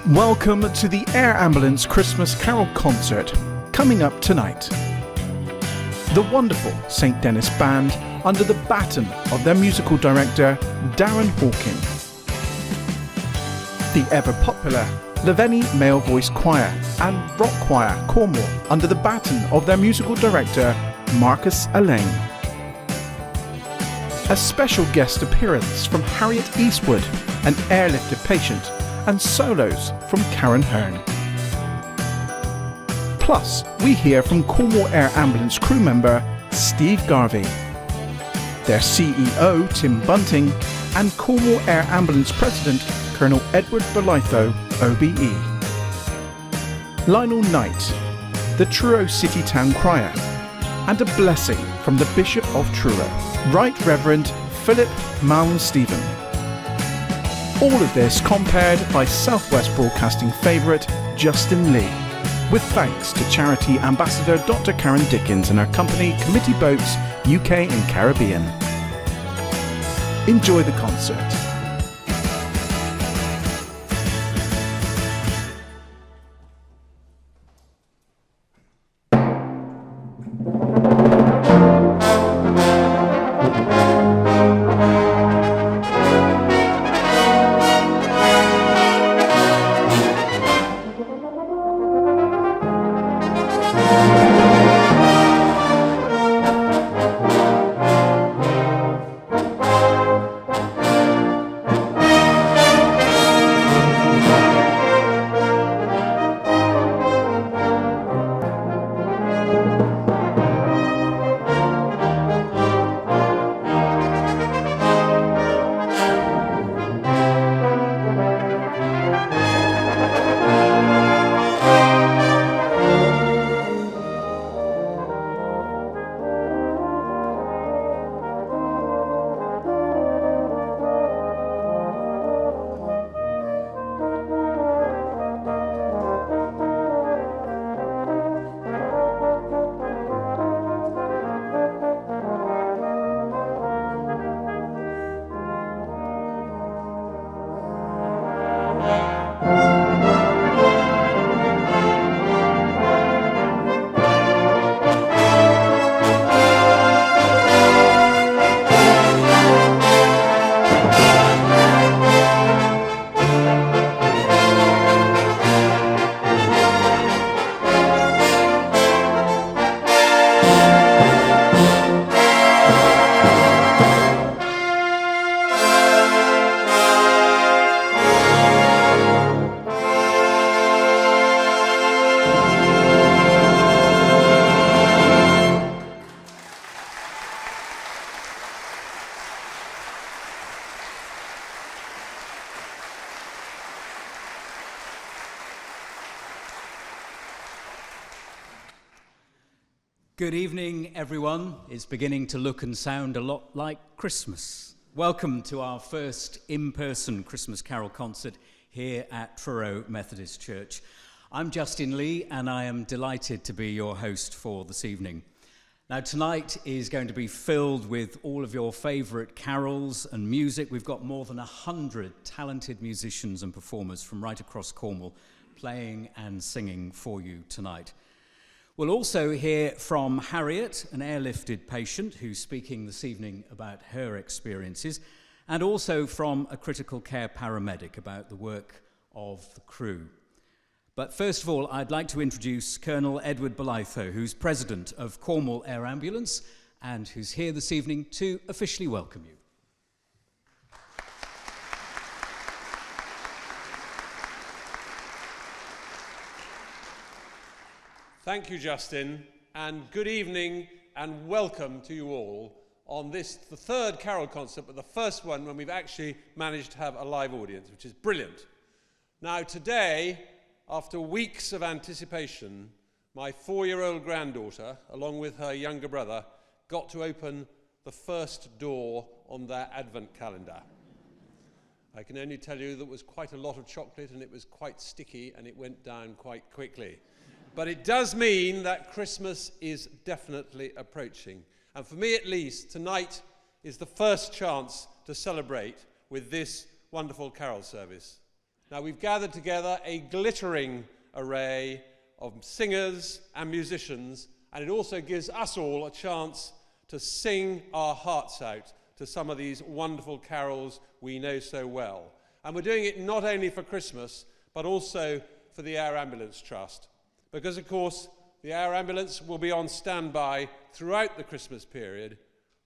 Welcome to the Air Ambulance Christmas Carol Concert, coming up tonight. The wonderful St. Denis Band under the baton of their musical director, Darren Hawking. The ever-popular Laveni Male Voice Choir and Rock Choir Cornwall under the baton of their musical director, Marcus Allain. A special guest appearance from Harriet Eastwood, an airlifted patient, and solos from Karen Hearn. Plus, we hear from Cornwall Air Ambulance crew member Steve Garvey, their CEO Tim Bunting, and Cornwall Air Ambulance President Colonel Edward Bolitho, OBE. Lionel Knight, the Truro City Town Crier, and a blessing from the Bishop of Truro, Right Reverend Philip Malm Stephen. All of this compared by Southwest Broadcasting favourite Justin Leigh, with thanks to Charity Ambassador Dr. Karen Dickens and her company Committee Boats UK and Caribbean. Enjoy the concert. Good evening, everyone. It's beginning to look and sound a lot like Christmas. Welcome to our first in-person Christmas Carol concert here at Truro Methodist Church. I'm Justin Leigh, and I am delighted to be your host for this evening. Now, tonight is going to be filled with all of your favourite carols and music. We've got more than 100 talented musicians and performers from right across Cornwall playing and singing for you tonight. We'll also hear from Harriet, an airlifted patient who's speaking this evening about her experiences, and also from a critical care paramedic about the work of the crew. But first of all, I'd like to introduce Colonel Edward Bolitho, who's president of Cornwall Air Ambulance and who's here this evening to officially welcome you. Thank you, Justin, and good evening and welcome to you all on this, the third carol concert, but the first one when we've actually managed to have a live audience, which is brilliant. Now today, after weeks of anticipation, my 4-year-old granddaughter, along with her younger brother, got to open the first door on their advent calendar. I can only tell you there was quite a lot of chocolate and it was quite sticky and it went down quite quickly. But it does mean that Christmas is definitely approaching. And for me at least, tonight is the first chance to celebrate with this wonderful carol service. Now, we've gathered together a glittering array of singers and musicians, and it also gives us all a chance to sing our hearts out to some of these wonderful carols we know so well. And we're doing it not only for Christmas, but also for the Air Ambulance Trust. Because, of course, the Air Ambulance will be on standby throughout the Christmas period,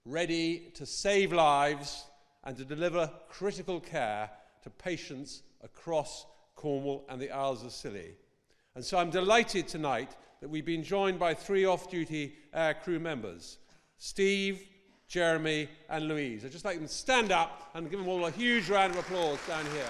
ready to save lives and to deliver critical care to patients across Cornwall and the Isles of Scilly. And so I'm delighted tonight that we've been joined by 3 off-duty air crew members, Steve, Jeremy and Louise. I'd just like them to stand up and give them all a huge round of applause down here.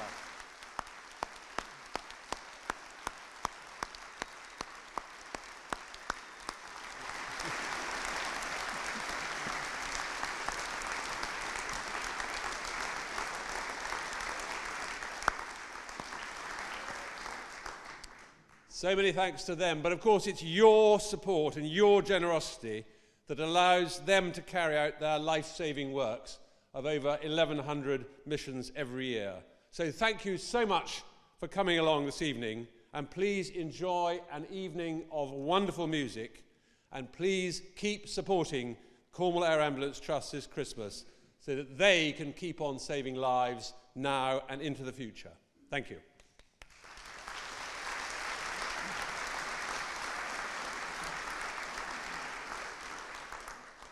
So many thanks to them, but of course it's your support and your generosity that allows them to carry out their life-saving works of over 1,100 missions every year. So thank you so much for coming along this evening, and please enjoy an evening of wonderful music, and please keep supporting Cornwall Air Ambulance Trust this Christmas so that they can keep on saving lives now and into the future. Thank you.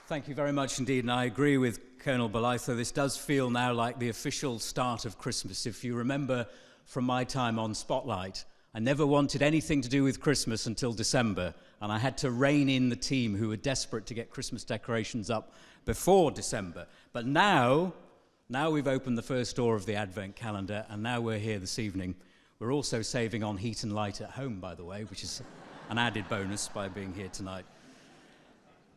Thank you very much indeed, and I agree with Colonel Blythe. This does feel now like the official start of Christmas. If you remember from my time on Spotlight, I never wanted anything to do with Christmas until December, and I had to rein in the team who were desperate to get Christmas decorations up before December. But now we've opened the first door of the Advent calendar, and now we're here this evening. We're also saving on heat and light at home, by the way, which is an added bonus by being here tonight.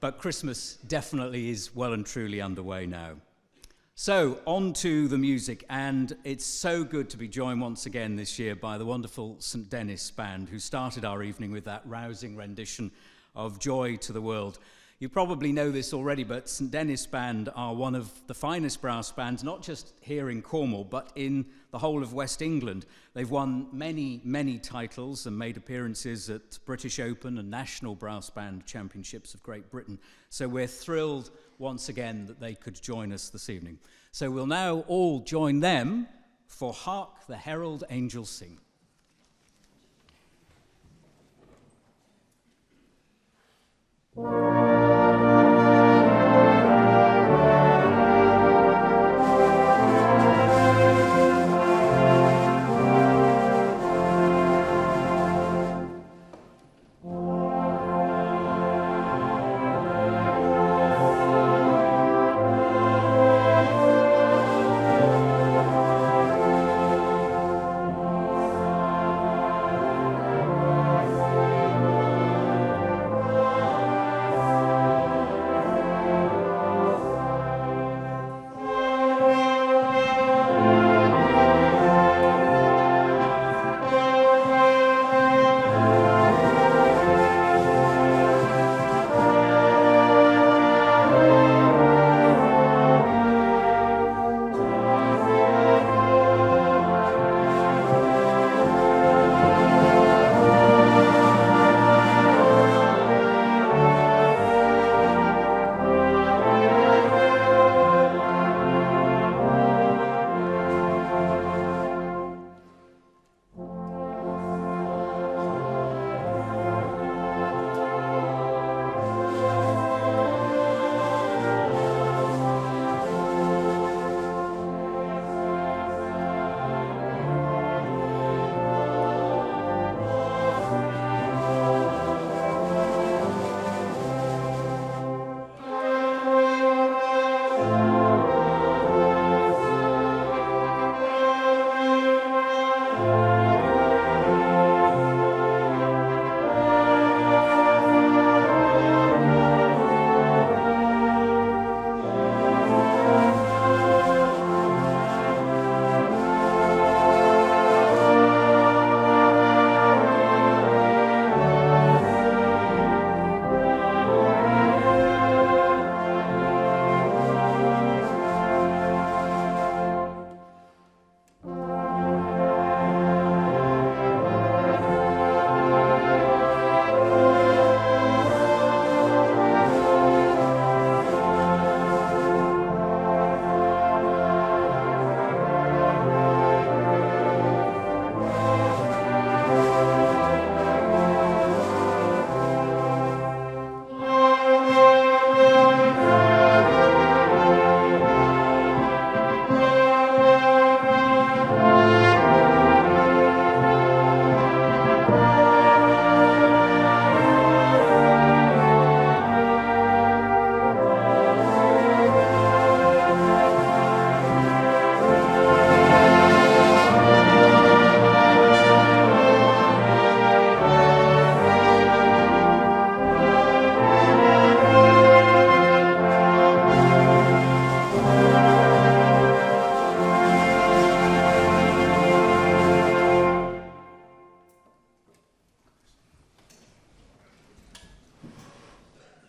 But Christmas definitely is well and truly underway now. So, on to the music, and it's so good to be joined once again this year by the wonderful St. Denis Band, who started our evening with that rousing rendition of Joy to the World. You probably know this already, but St. Denis Band are one of the finest brass bands, not just here in Cornwall, but in the whole of West England. They've won many, many titles and made appearances at British Open and National Brass Band Championships of Great Britain. So we're thrilled once again that they could join us this evening. So we'll now all join them for Hark the Herald Angels Sing.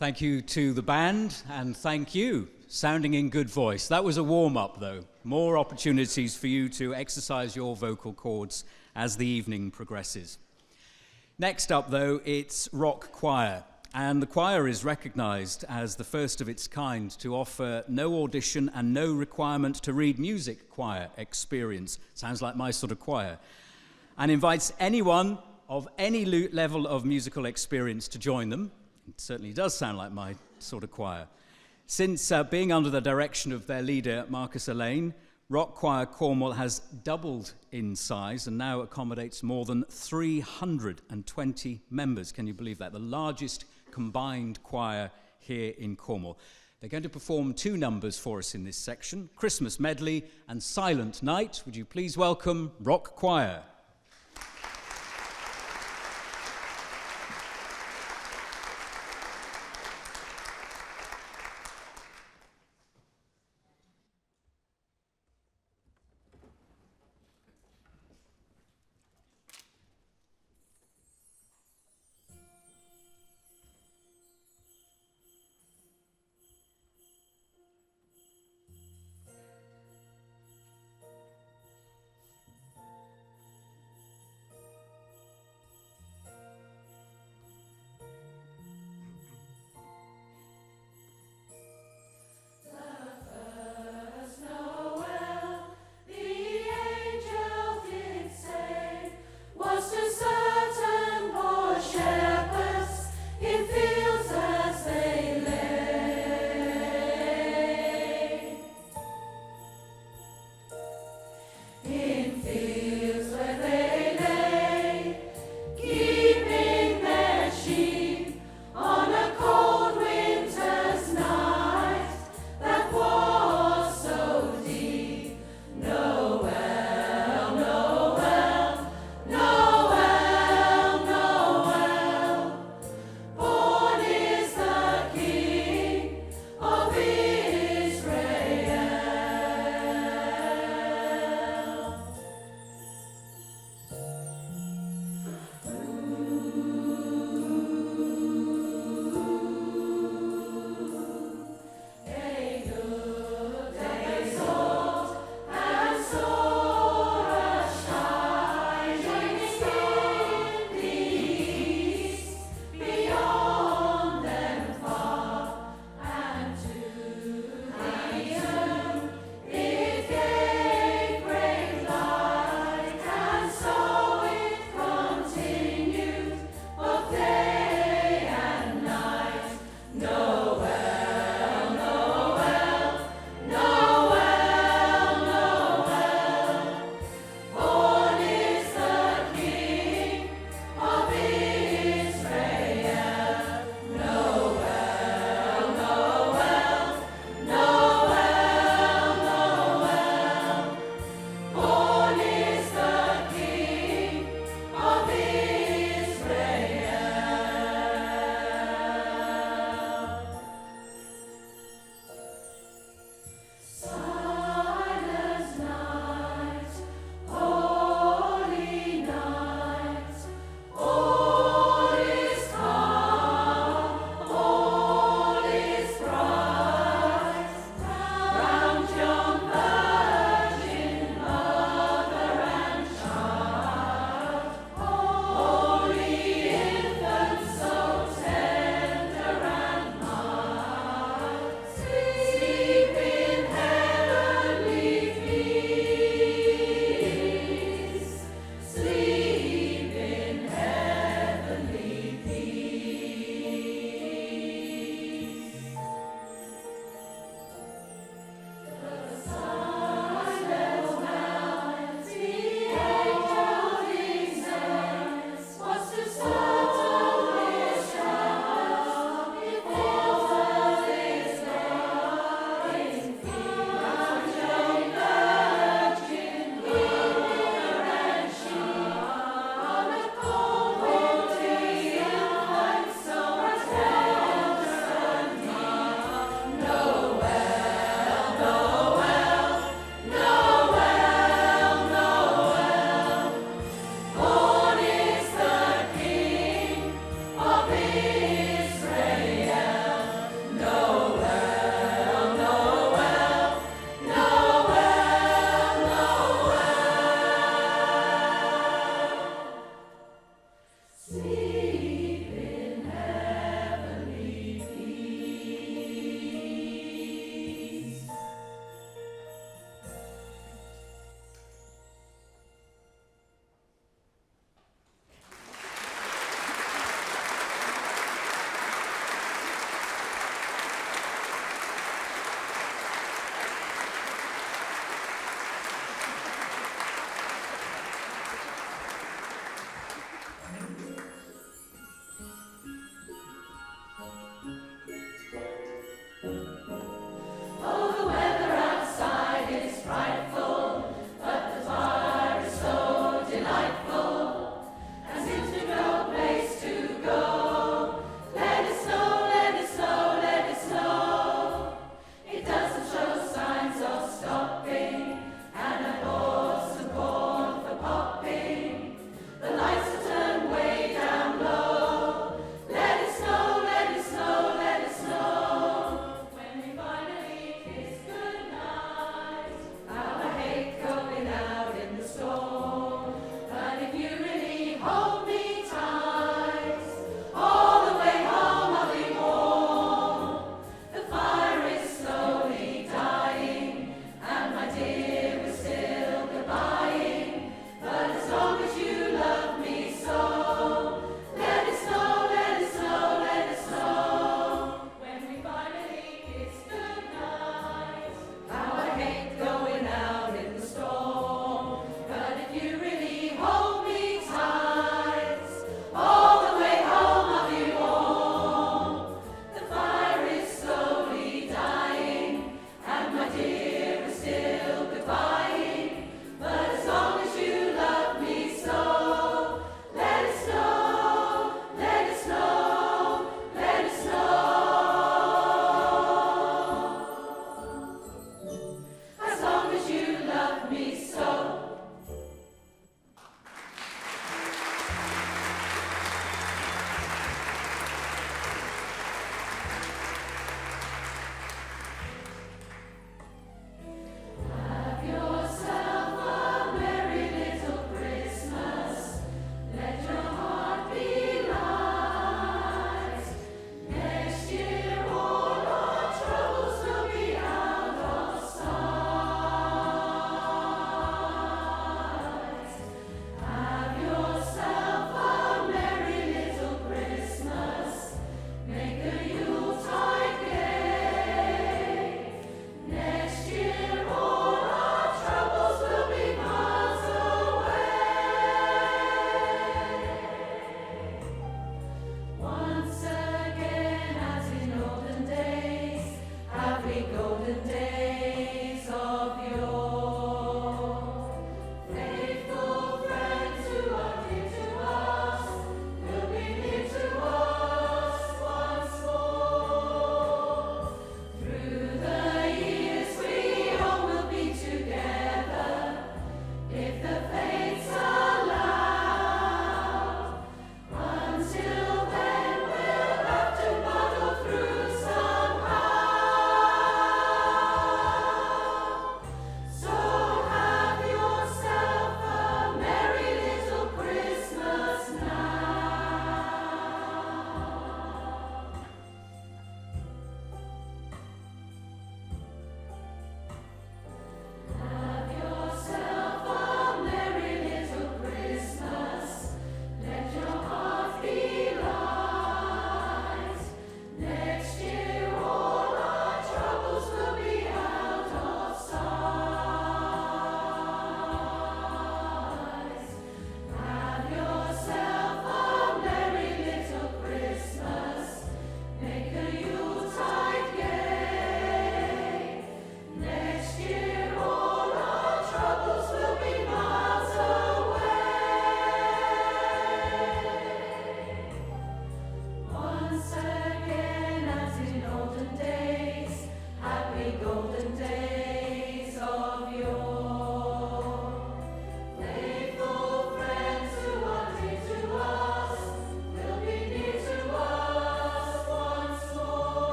Thank you to the band, and thank you, sounding in good voice. That was a warm-up, though. More opportunities for you to exercise your vocal cords as the evening progresses. Next up, though, it's rock choir. And the choir is recognised as the first of its kind to offer no audition and no requirement to read music choir experience. Sounds like my sort of choir. And invites anyone of any level of musical experience to join them. It certainly does sound like my sort of choir. Since being under the direction of their leader, Marcus Elaine, Rock Choir Cornwall has doubled in size and now accommodates more than 320 members. Can you believe that? The largest combined choir here in Cornwall. They're going to perform 2 numbers for us in this section, Christmas Medley and Silent Night. Would you please welcome Rock Choir?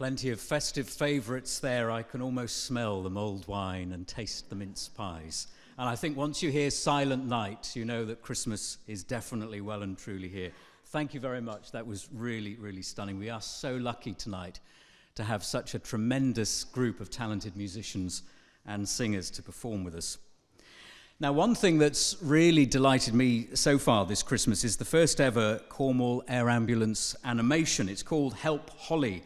Plenty of festive favourites there. I can almost smell the mulled wine and taste the mince pies. And I think once you hear Silent Night, you know that Christmas is definitely well and truly here. Thank you very much. That was really, really stunning. We are so lucky tonight to have such a tremendous group of talented musicians and singers to perform with us. Now, one thing that's really delighted me so far this Christmas is the first ever Cornwall Air Ambulance animation. It's called Help Holly.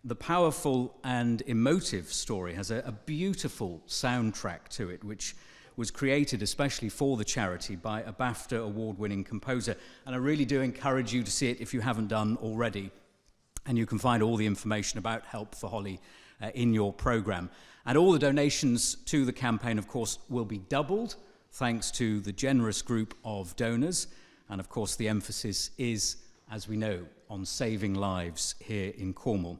The powerful and emotive story has a beautiful soundtrack to it, which was created especially for the charity by a BAFTA award-winning composer. And I really do encourage you to see it if you haven't done already. And you can find all the information about Help for Holly in your programme. And all the donations to the campaign, of course, will be doubled thanks to the generous group of donors. And of course, the emphasis is, as we know, on saving lives here in Cornwall.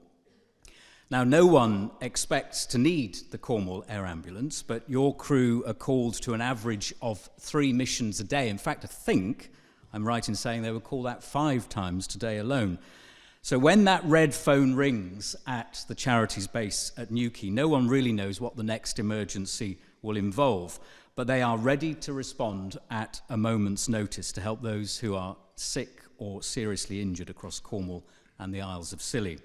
Now, no one expects to need the Cornwall Air Ambulance, but your crew are called to an average of 3 missions a day. In fact, I think I'm right in saying they were called out 5 times today alone. So when that red phone rings at the charity's base at Newquay, no one really knows what the next emergency will involve, but they are ready to respond at a moment's notice to help those who are sick or seriously injured across Cornwall and the Isles of Scilly.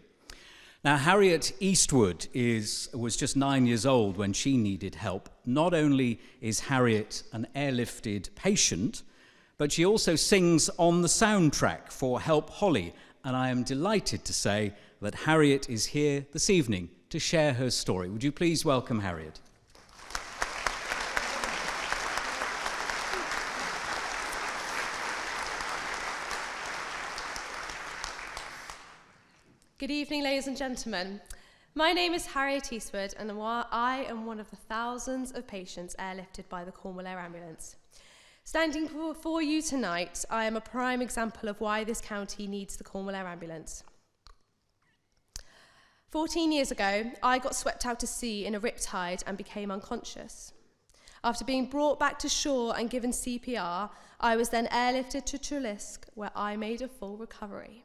Now, Harriet Eastwood was just 9 years old when she needed help. Not only is Harriet an airlifted patient, but she also sings on the soundtrack for Help Holly. And I am delighted to say that Harriet is here this evening to share her story. Would you please welcome Harriet? Good evening, ladies and gentlemen. My name is Harriet Eastwood, and I am one of the thousands of patients airlifted by the Cornwall Air Ambulance. Standing before you tonight, I am a prime example of why this county needs the Cornwall Air Ambulance. 14 years ago, I got swept out to sea in a riptide and became unconscious. After being brought back to shore and given CPR, I was then airlifted to Truro, where I made a full recovery.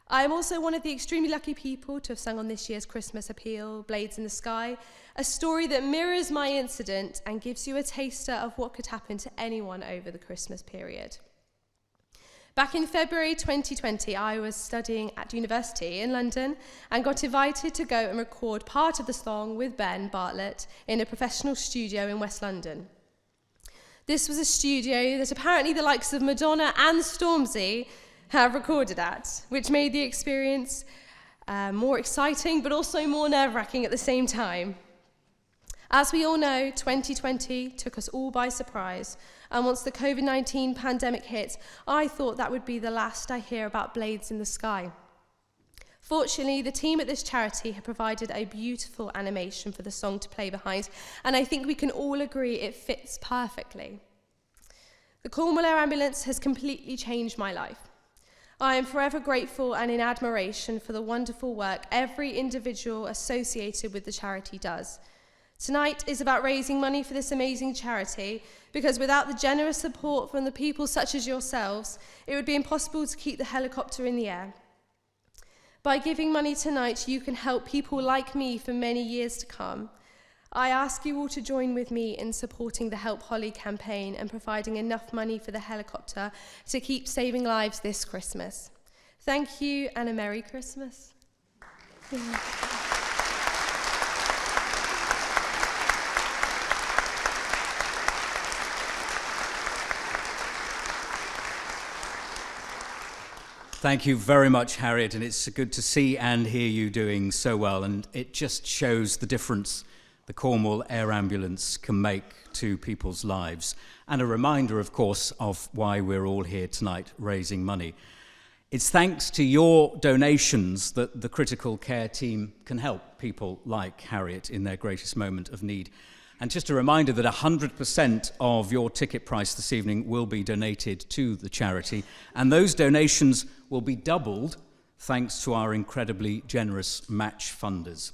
I am also one of the extremely lucky people to have sung on this year's Christmas appeal, Blades in the Sky, a story that mirrors my incident and gives you a taster of what could happen to anyone over the Christmas period. Back in February 2020, I was studying at university in London and got invited to go and record part of the song with Ben Bartlett in a professional studio in West London. This was a studio that apparently the likes of Madonna and Stormzy have recorded at, which made the experience more exciting but also more nerve-wracking at the same time. As we all know, 2020 took us all by surprise, and once the COVID-19 pandemic hit, I thought that would be the last I hear about Blades in the Sky. Fortunately, the team at this charity have provided a beautiful animation for the song to play behind, and I think we can all agree it fits perfectly. The Cornwall Air Ambulance has completely changed my life. I am forever grateful and in admiration for the wonderful work every individual associated with the charity does. Tonight is about raising money for this amazing charity, because without the generous support from the people such as yourselves, it would be impossible to keep the helicopter in the air. By giving money tonight, you can help people like me for many years to come. I ask you all to join with me in supporting the Help Holly campaign and providing enough money for the helicopter to keep saving lives this Christmas. Thank you, and a Merry Christmas. Thank you very much, Harriet, and it's good to see and hear you doing so well, and it just shows the difference the Cornwall Air Ambulance can make to people's lives, and a reminder, of course, of why we're all here tonight raising money. It's thanks to your donations that the critical care team can help people like Harriet in their greatest moment of need. And just a reminder that 100% of your ticket price this evening will be donated to the charity, and those donations will be doubled thanks to our incredibly generous match funders.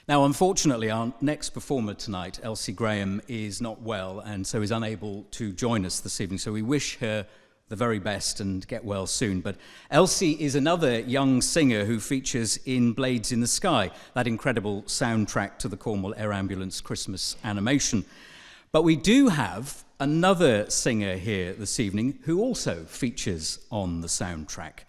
Now, unfortunately, our next performer tonight, Elsie Graham, is not well and so is unable to join us this evening. So we wish her the very best and get well soon. But Elsie is another young singer who features in Blades in the Sky, that incredible soundtrack to the Cornwall Air Ambulance Christmas animation. But we do have another singer here this evening who also features on the soundtrack.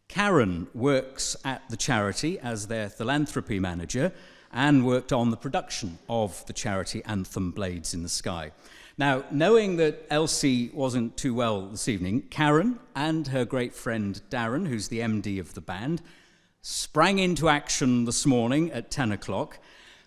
Karen works at the charity as their philanthropy manager and worked on the production of the charity anthem Blades in the Sky. Now, knowing that Elsie wasn't too well this evening, Karen and her great friend Darren, who's the MD of the band, sprang into action this morning at 10 o'clock.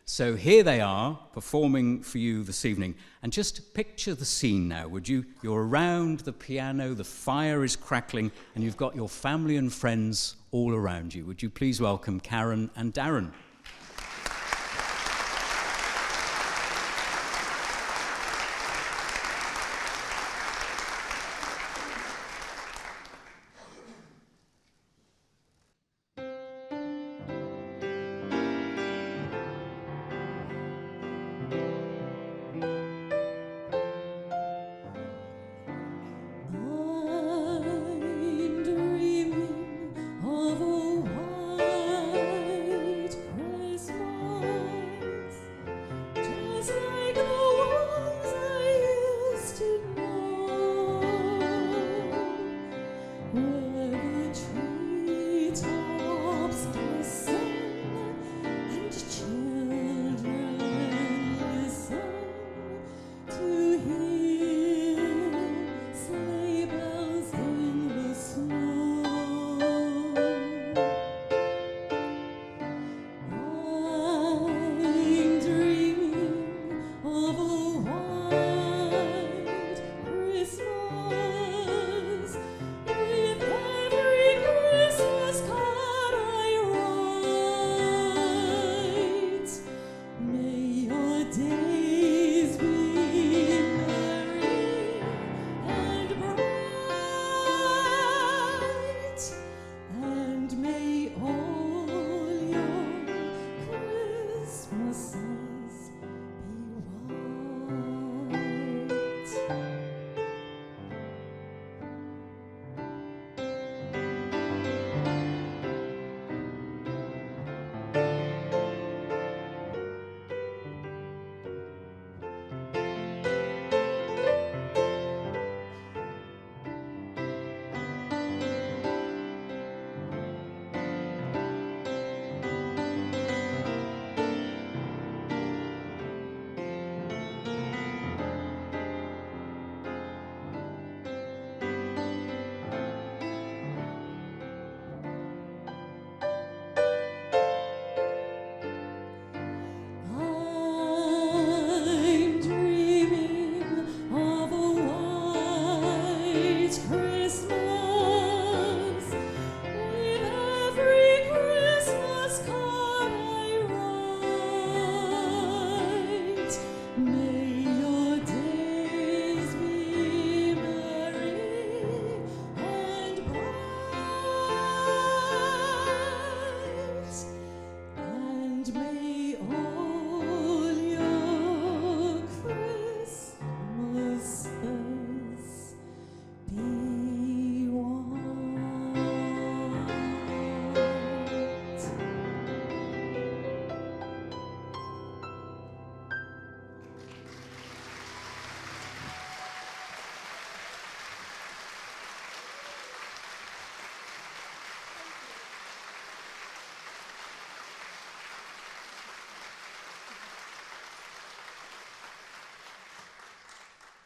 So here they are, performing for you this evening. And just picture the scene now, would you? You're around the piano, the fire is crackling, and you've got your family and friends all around you. Would you please welcome Karen and Darren?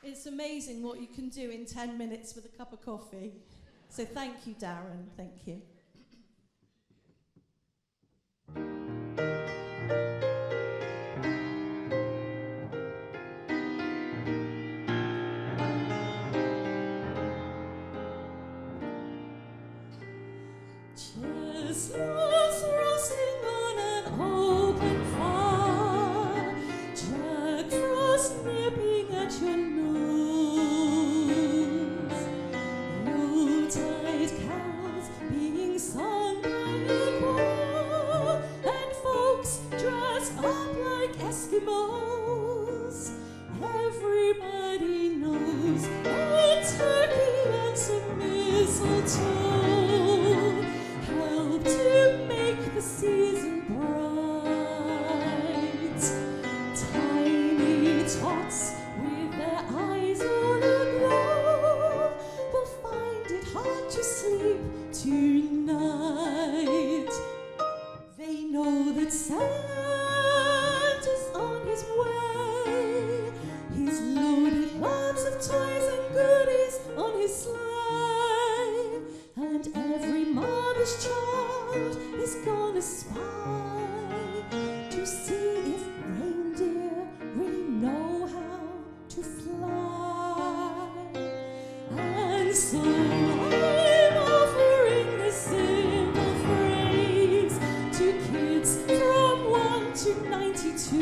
It's amazing what you can do in 10 minutes with a cup of coffee. So thank you, Darren. Thank you. Chestnuts roasting on an open fire, Jack Frost nipping at your nose, Yuletide carols being so I'm offering this simple phrase to kids from 1 to 92.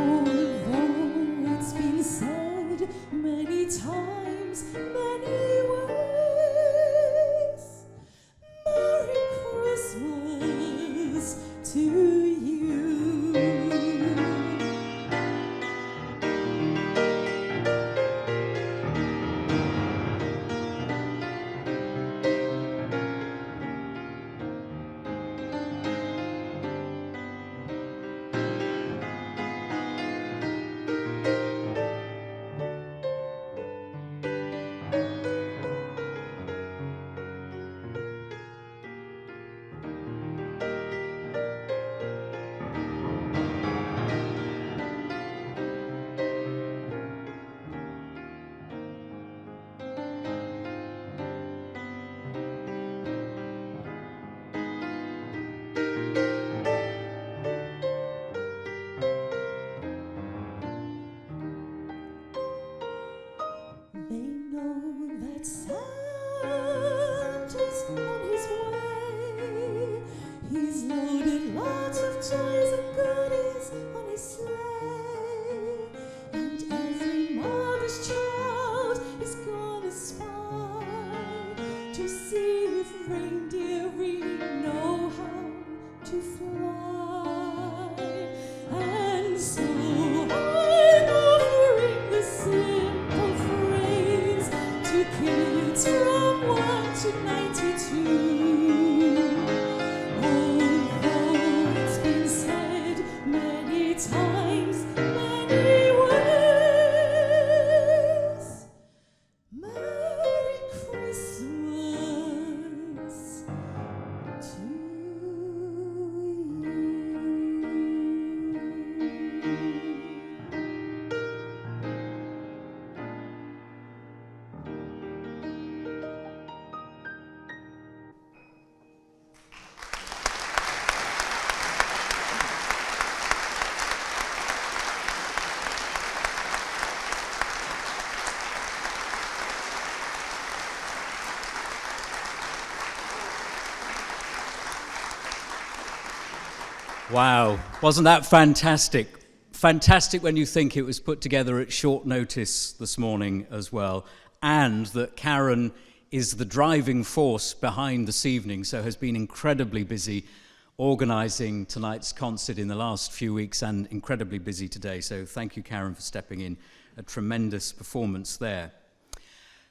Although it's been said many times, many ways, Merry Christmas to you. They know that Santa's on his way. He's loaded lots of toys and goodies on his sleigh. And every mother's child is gonna spy to see if reindeer really know how to fly. And so I'm offering the simple phrase to kids from 1 to 92. Although it's been said many times, many ways, Merry Christmas to you. Wow, wasn't that fantastic? Fantastic when you think it was put together at short notice this morning as well, and that Karen is the driving force behind this evening, so has been incredibly busy organising tonight's concert in the last few weeks and incredibly busy today. So thank you, Karen, for stepping in. A tremendous performance there.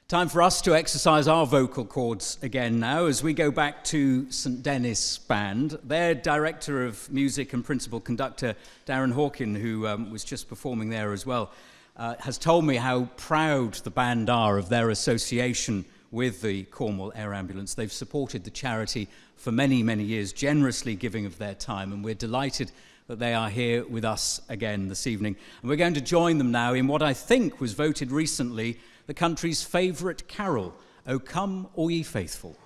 Time for us to exercise our vocal cords again now as we go back to St Dennis Band. Their director of music and principal conductor, Darren Hawkin, who was just performing there as well, has told me how proud the band are of their association with the Cornwall Air Ambulance. They've supported the charity for many, many years, generously giving of their time, and we're delighted that they are here with us again this evening. And we're going to join them now in what I think was voted recently the country's favourite carol, O Come All Ye Faithful.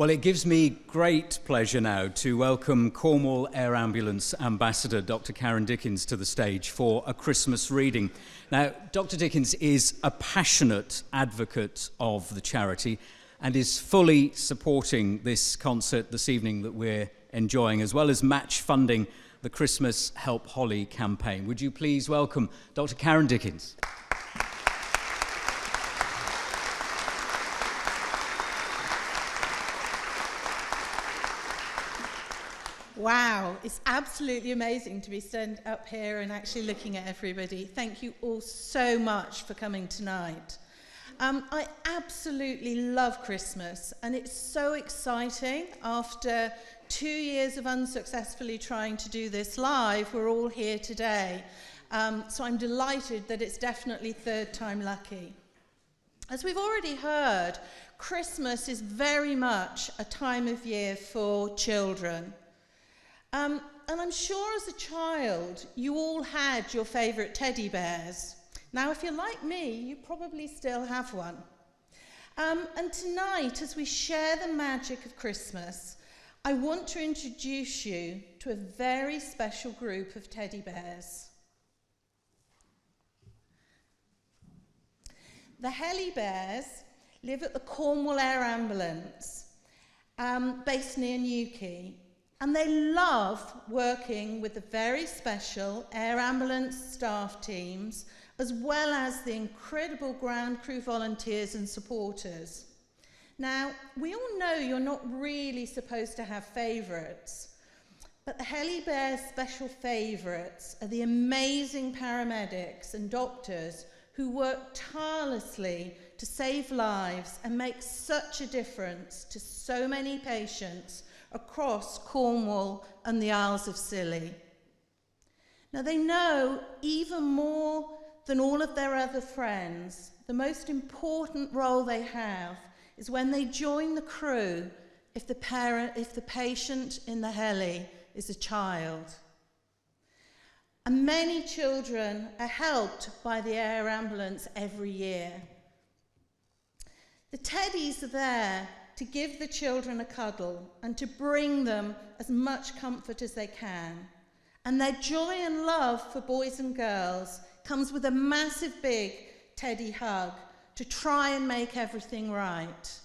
Well, it gives me great pleasure now to welcome Cornwall Air Ambulance Ambassador Dr. Karen Dickens to the stage for a Christmas reading. Now, Dr. Dickens is a passionate advocate of the charity and is fully supporting this concert this evening that we're enjoying, as well as match funding the Christmas Help Holly campaign. Would you please welcome Dr. Karen Dickens? Wow, it's absolutely amazing to be standing up here and actually looking at everybody. Thank you all so much for coming tonight. I absolutely love Christmas, and it's so exciting. After 2 years of unsuccessfully trying to do this live, we're all here today. So I'm delighted that it's definitely third time lucky. As we've already heard, Christmas is very much a time of year for children. And I'm sure as a child, you all had your favourite teddy bears. Now, if you're like me, you probably still have one. And tonight, as we share the magic of Christmas, I want to introduce you to a very special group of teddy bears. The Helly Bears live at the Cornwall Air Ambulance, based near Newquay. And they love working with the very special air ambulance staff teams, as well as the incredible ground crew volunteers and supporters. Now, we all know you're not really supposed to have favourites, but the Helly Bears' special favourites are the amazing paramedics and doctors who work tirelessly to save lives and make such a difference to so many patients across Cornwall and the Isles of Scilly. Now, they know even more than all of their other friends, the most important role they have is when they join the crew if the patient in the heli is a child. And many children are helped by the air ambulance every year. The teddies are there to give the children a cuddle and to bring them as much comfort as they can. And their joy and love for boys and girls comes with a massive big teddy hug to try and make everything right.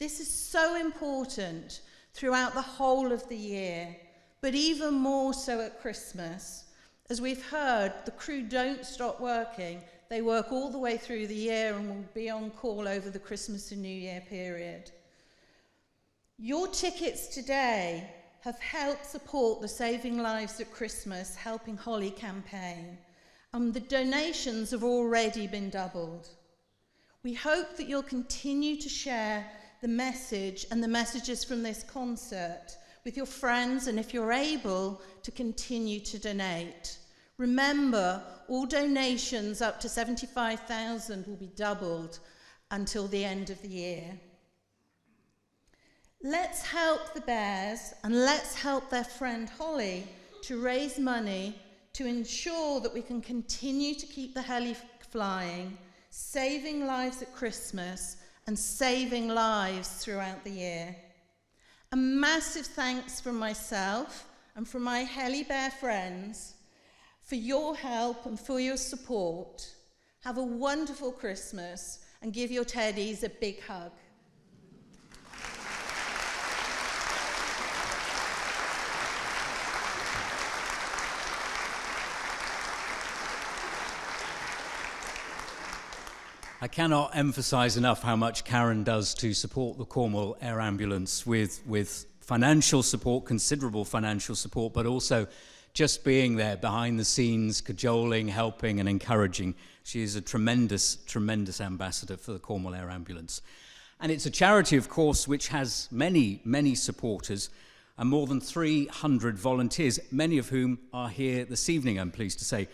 This is so important throughout the whole of the year, but even more so at Christmas. As we've heard, the crew don't stop working. They work all the way through the year and will be on call over the Christmas and New Year period. Your tickets today have helped support the Saving Lives at Christmas Helping Holly campaign, and the donations have already been doubled. We hope that you'll continue to share the message and the messages from this concert with your friends, and if you're able, to continue to donate. Remember, all donations up to $75,000 will be doubled until the end of the year. Let's help the Bears and let's help their friend Holly to raise money to ensure that we can continue to keep the heli flying, saving lives at Christmas and saving lives throughout the year. A massive thanks from myself and from my Heli Bear friends for your help and for your support. Have a wonderful Christmas and give your teddies a big hug. I cannot emphasise enough how much Karen does to support the Cornwall Air Ambulance with financial support, considerable financial support, but also just being there behind the scenes, cajoling, helping and encouraging. She is a tremendous, tremendous ambassador for the Cornwall Air Ambulance. And it's a charity, of course, which has many, many supporters and more than 300 volunteers, many of whom are here this evening, I'm pleased to say.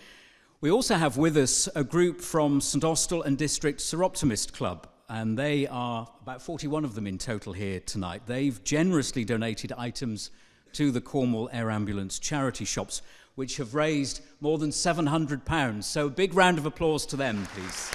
We also have with us a group from St Austell and District Seroptimist Club, and they are about 41 of them in total here tonight. They've generously donated items to the Cornwall Air Ambulance charity shops, which have raised more than £700. So a big round of applause to them, please.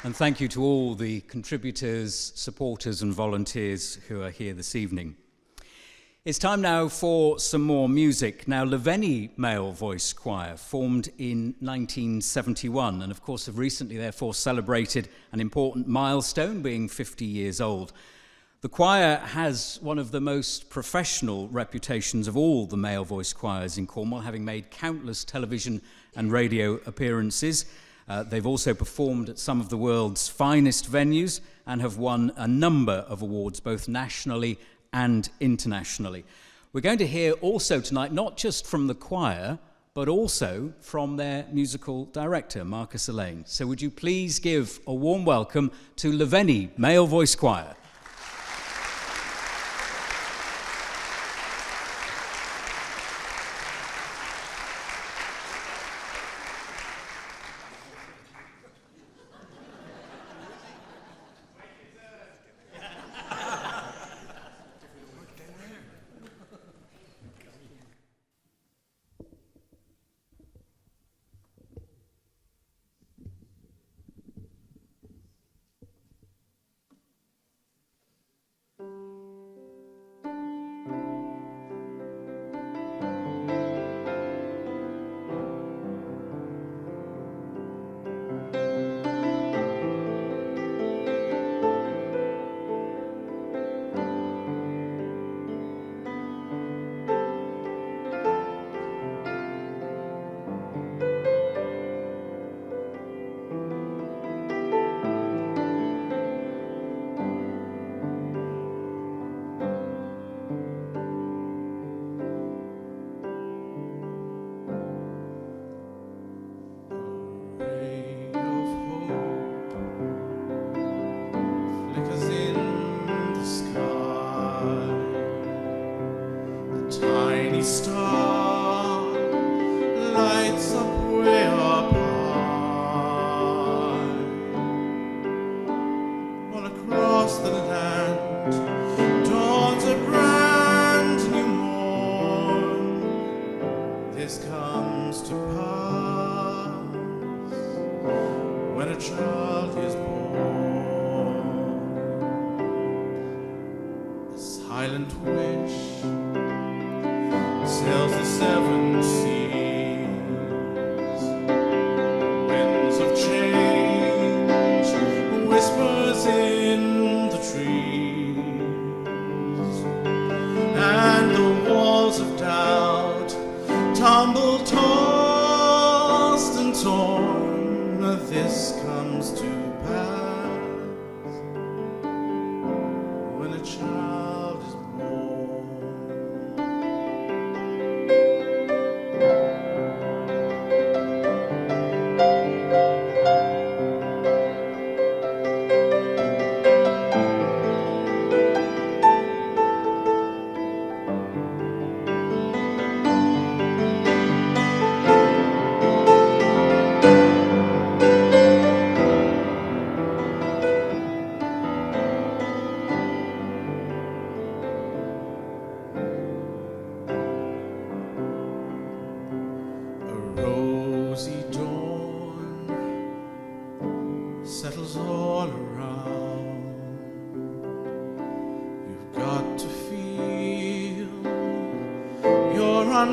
And thank you to all the contributors, supporters and volunteers who are here this evening. It's time now for some more music. Now, Laveni Male Voice Choir formed in 1971 and of course have recently therefore celebrated an important milestone, being 50 years old. The choir has one of the most professional reputations of all the male voice choirs in Cornwall, having made countless television and radio appearances. They've also performed at some of the world's finest venues and have won a number of awards, both nationally and internationally. We're going to hear also tonight, not just from the choir, but also from their musical director, Marcus Elaine. So would you please give a warm welcome to Laveni Male Voice Choir.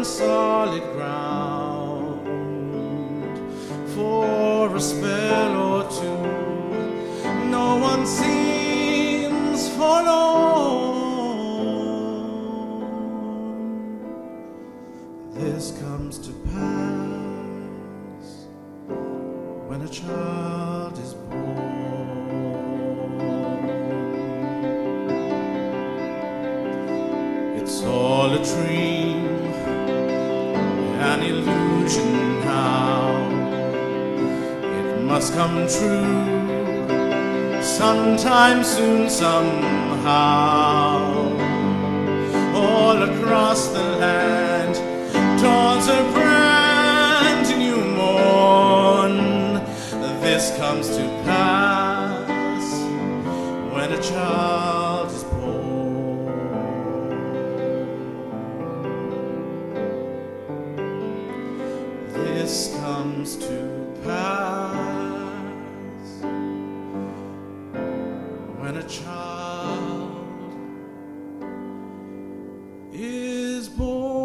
Solid ground for a spell or two. No one seems forlorn. This comes to pass when a child is born. It's all a dream, an illusion now. It must come true sometime soon, somehow. All across the land dawns a brand new morn. This comes to pass when a child is born. This comes to pass a child is born.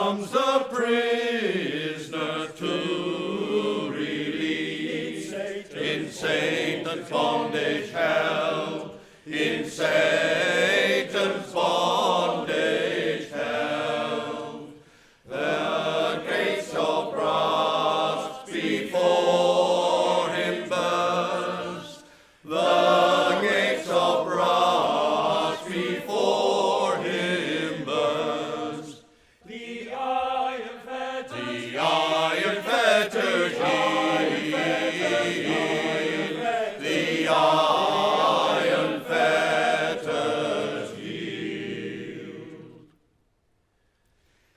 comes the prisoner to release, in Satan's bondage held, in Satan's bondage held. The gates of brass before him burst, the gates of brass before him burst. The iron fetters yield, the iron fetters yield.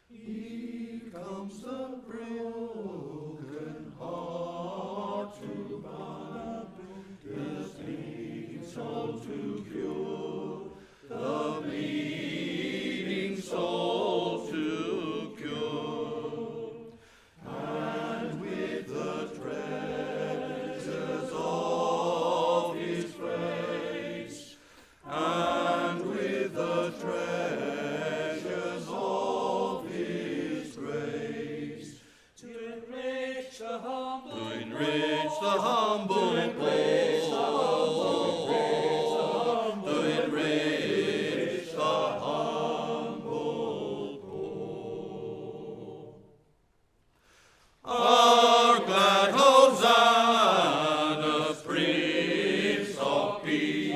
Here comes the broken heart to bind, the bleeding soul to cure, the bleeding soul to cure. And with the treasures of his grace, and with the treasures of his grace, to enrich the humble, to enrich the humble poor, to enrich the humble poor. Our glad Hosanna, Prince of Peace,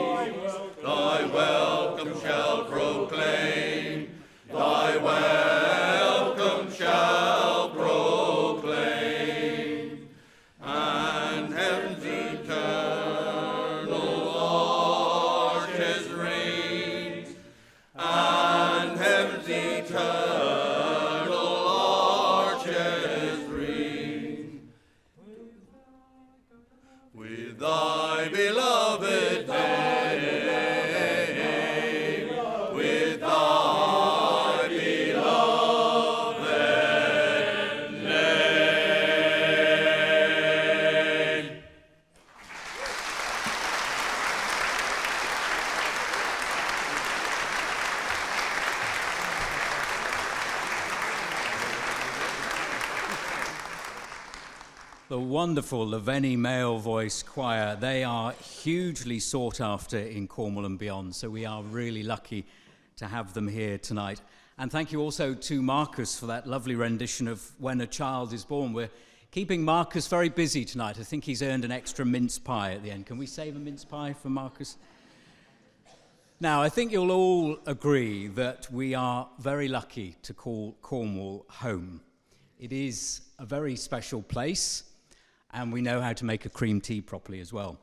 thy welcome shall proclaim, thy welcome shall proclaim, and heaven's eternal arches ring, and heaven's eternal arches ring, with thy beloved name, with thy beloved name. The wonderful Laveni male voice choir. They are hugely sought after in Cornwall and beyond, so we are really lucky to have them here tonight. And thank you also to Marcus for that lovely rendition of When a Child is Born. We're keeping Marcus very busy tonight. I think he's earned an extra mince pie at the end. Can we save a mince pie for Marcus? Now, I think you'll all agree that we are very lucky to call Cornwall home. It is a very special place, and we know how to make a cream tea properly as well.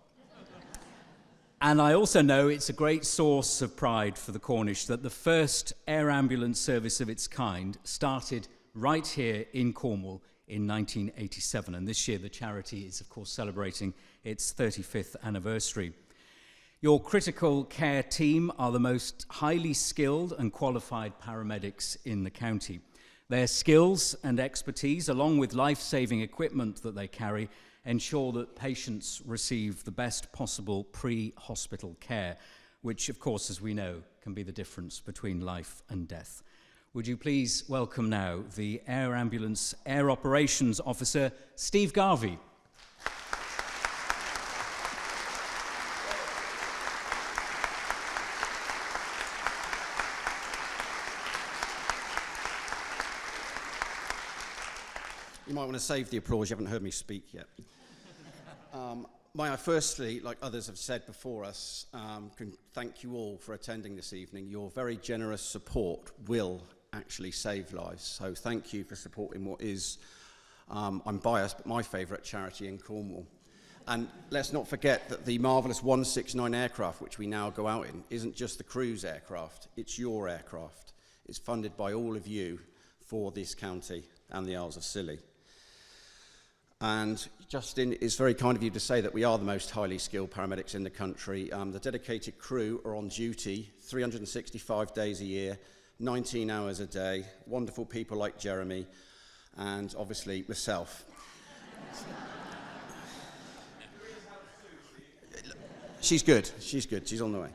And I also know it's a great source of pride for the Cornish that the first air ambulance service of its kind started right here in Cornwall in 1987. And this year the charity is, of course, celebrating its 35th anniversary. Your critical care team are the most highly skilled and qualified paramedics in the county. Their skills and expertise, along with life-saving equipment that they carry, ensure that patients receive the best possible pre-hospital care, which, of course, as we know, can be the difference between life and death. Would you please welcome now the Air Ambulance Air Operations Officer, Steve Garvey. You might want to save the applause, you haven't heard me speak yet. May I firstly, like others have said before us, can thank you all for attending this evening. Your very generous support will actually save lives, so thank you for supporting what is, I'm biased, but my favourite charity in Cornwall. And let's not forget that the marvellous 169 aircraft, which we now go out in, isn't just the crew's aircraft, it's your aircraft. It's funded by all of you for this county and the Isles of Scilly. And Justin, it's very kind of you to say that we are the most highly skilled paramedics in the country. The dedicated crew are on duty 365 days a year, 19 hours a day, wonderful people like Jeremy, and obviously myself. She's good, she's on the way.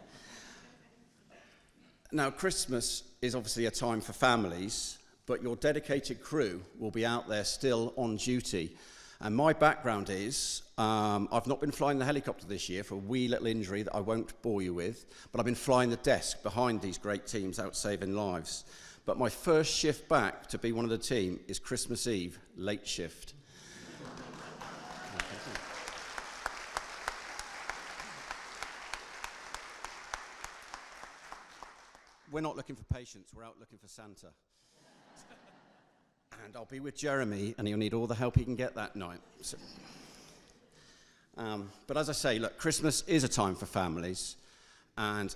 Now, Christmas is obviously a time for families, but your dedicated crew will be out there still on duty. And my background is, I've not been flying the helicopter this year for a wee little injury that I won't bore you with, but I've been flying the desk behind these great teams out saving lives. But my first shift back to be one of the team is Christmas Eve, late shift. We're not looking for patients, we're out looking for Santa. And I'll be with Jeremy, and he'll need all the help he can get that night. So, but as I say, look, Christmas is a time for families, and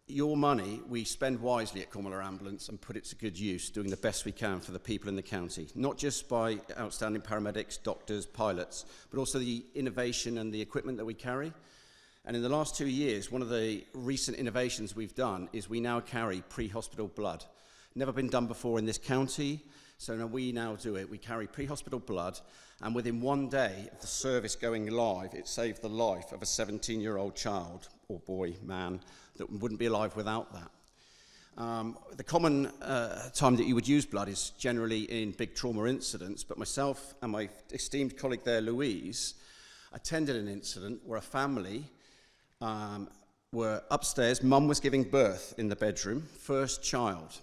your money we spend wisely at Cornwall Ambulance and put it to good use, doing the best we can for the people in the county, not just by outstanding paramedics, doctors, pilots, but also the innovation and the equipment that we carry. And in the last 2 years, one of the recent innovations we've done is we now carry pre-hospital blood. Never been done before in this county, so now we now do it. We carry pre-hospital blood, and within 1 day of the service going live, it saved the life of a 17-year-old child, or boy, man, that wouldn't be alive without that. The common time that you would use blood is generally in big trauma incidents, but myself and my esteemed colleague there, Louise, attended an incident where a family were upstairs. Mum was giving birth in the bedroom, first child.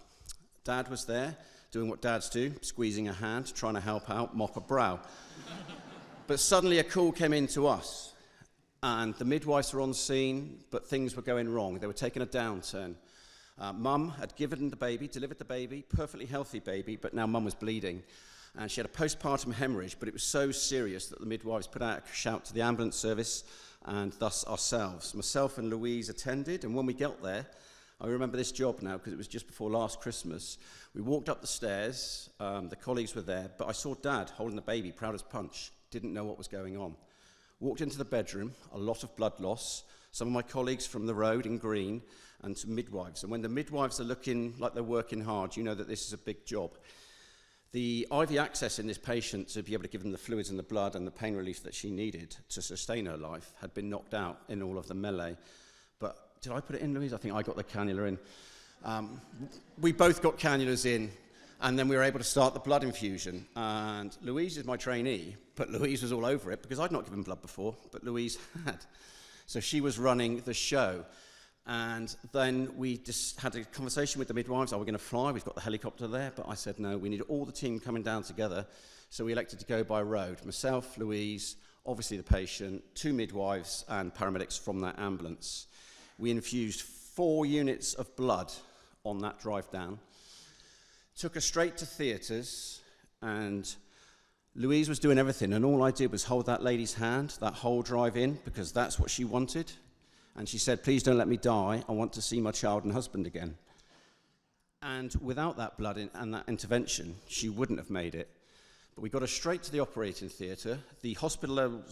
Dad was there, doing what dads do, squeezing a hand, trying to help out, mop a brow. But suddenly a call came in to us, and the midwives were on scene, but things were going wrong. They were taking a downturn. Mum had given the baby, delivered the baby, perfectly healthy baby, but now Mum was bleeding. And she had a postpartum hemorrhage, but it was so serious that the midwives put out a shout to the ambulance service, and thus ourselves. Myself and Louise attended, and when we got there, I remember this job now because it was just before last Christmas. We walked up the stairs, the colleagues were there, but I saw Dad holding the baby, proud as punch, didn't know what was going on. Walked into the bedroom, a lot of blood loss, some of my colleagues from the road in green, and some midwives. And when the midwives are looking like they're working hard, you know that this is a big job. The IV access in this patient to be able to give them the fluids and the blood and the pain relief that she needed to sustain her life had been knocked out in all of the melee. But did I put it in, Louise? I think I got the cannula in. We both got cannulas in, and then we were able to start the blood infusion. And Louise is my trainee, but Louise was all over it because I'd not given blood before, but Louise had. So she was running the show. And then we just had a conversation with the midwives. Are we going to fly? We've got the helicopter there. But I said, no, we need all the team coming down together. So we elected to go by road. Myself, Louise, obviously the patient, 2 midwives and paramedics from that ambulance. We infused 4 units of blood on that drive down. Took her straight to theatres, and Louise was doing everything. And all I did was hold that lady's hand, that whole drive in, because that's what she wanted. And she said, please don't let me die. I want to see my child and husband again. And without that blood and that intervention, she wouldn't have made it. But we got her straight to the operating theatre. The hospital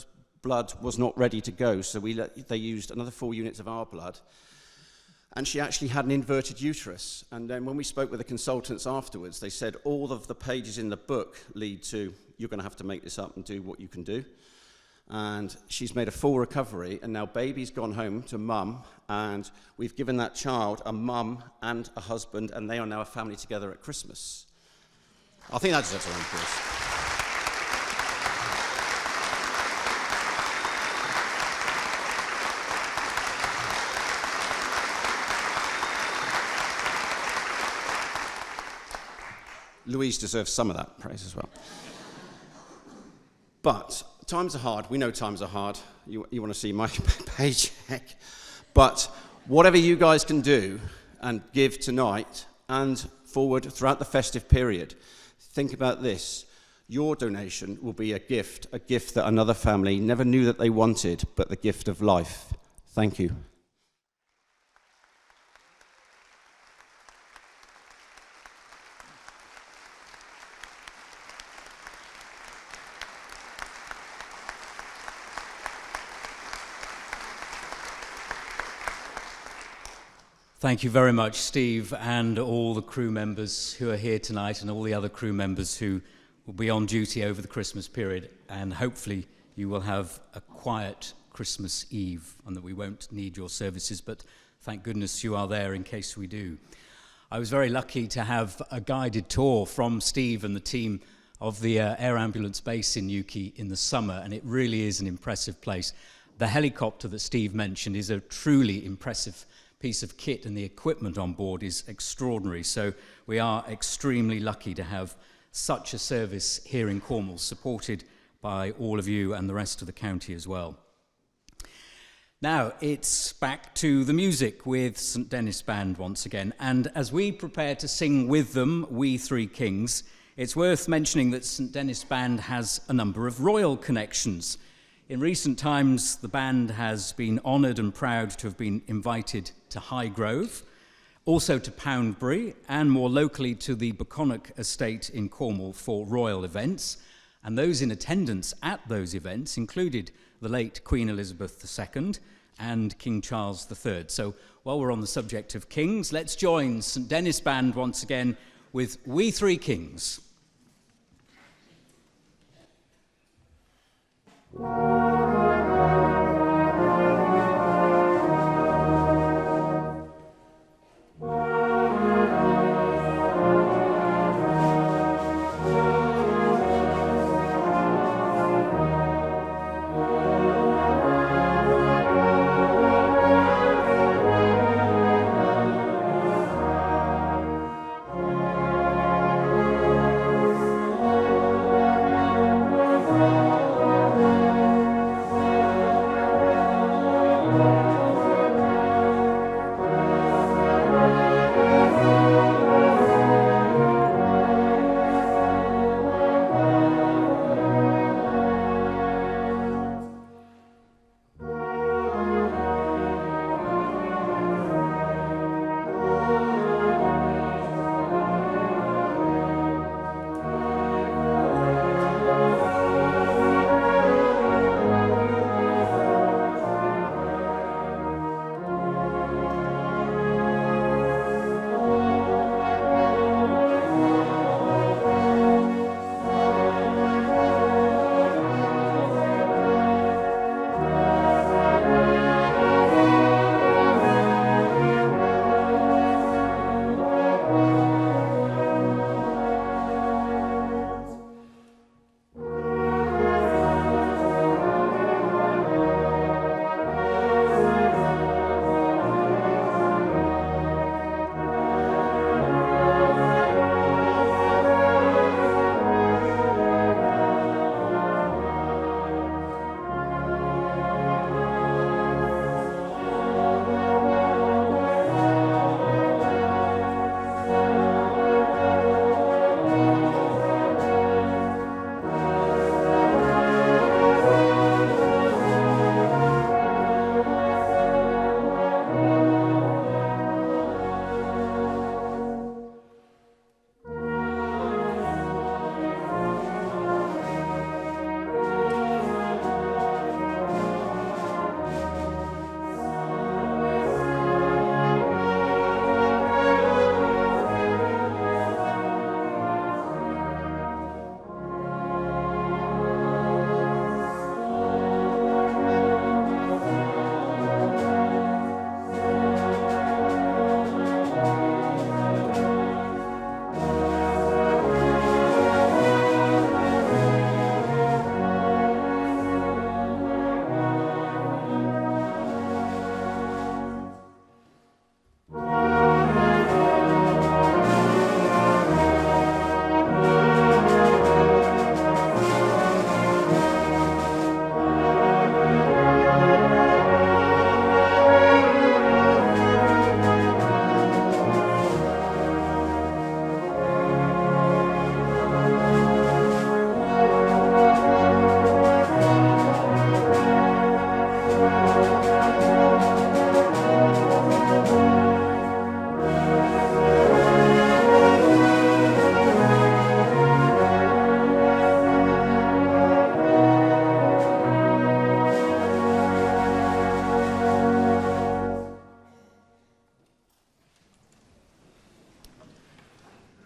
blood was not ready to go, so they used another 4 units of our blood. And she actually had an inverted uterus. And then when we spoke with the consultants afterwards, they said all of the pages in the book lead to, you're going to have to make this up and do what you can do. And she's made a full recovery, and now baby's gone home to Mum, and we've given that child a mum and a husband, and they are now a family together at Christmas. I think that deserves a round of applause. Louise deserves some of that praise as well. But times are hard. We know times are hard. You want to see my paycheck. But whatever you guys can do and give tonight and forward throughout the festive period, think about this. Your donation will be a gift that another family never knew that they wanted, but the gift of life. Thank you. Thank you very much, Steve, and all the crew members who are here tonight and all the other crew members who will be on duty over the Christmas period. And hopefully you will have a quiet Christmas Eve and that we won't need your services, but thank goodness you are there in case we do. I was very lucky to have a guided tour from Steve and the team of the air ambulance base in Newquay in the summer, and it really is an impressive place. The helicopter that Steve mentioned is a truly impressive piece of kit, and the equipment on board is extraordinary. So we are extremely lucky to have such a service here in Cornwall, supported by all of you and the rest of the county as well. Now it's back to the music with St Dennis Band once again, and as we prepare to sing with them, We Three Kings, it's worth mentioning that St Dennis Band has a number of royal connections. In recent times, the band has been honoured and proud to have been invited to Highgrove, also to Poundbury, and more locally to the Bucconnock estate in Cornwall for royal events. And those in attendance at those events included the late Queen Elizabeth II and King Charles III. So while we're on the subject of kings, let's join St Dennis Band once again with We Three Kings.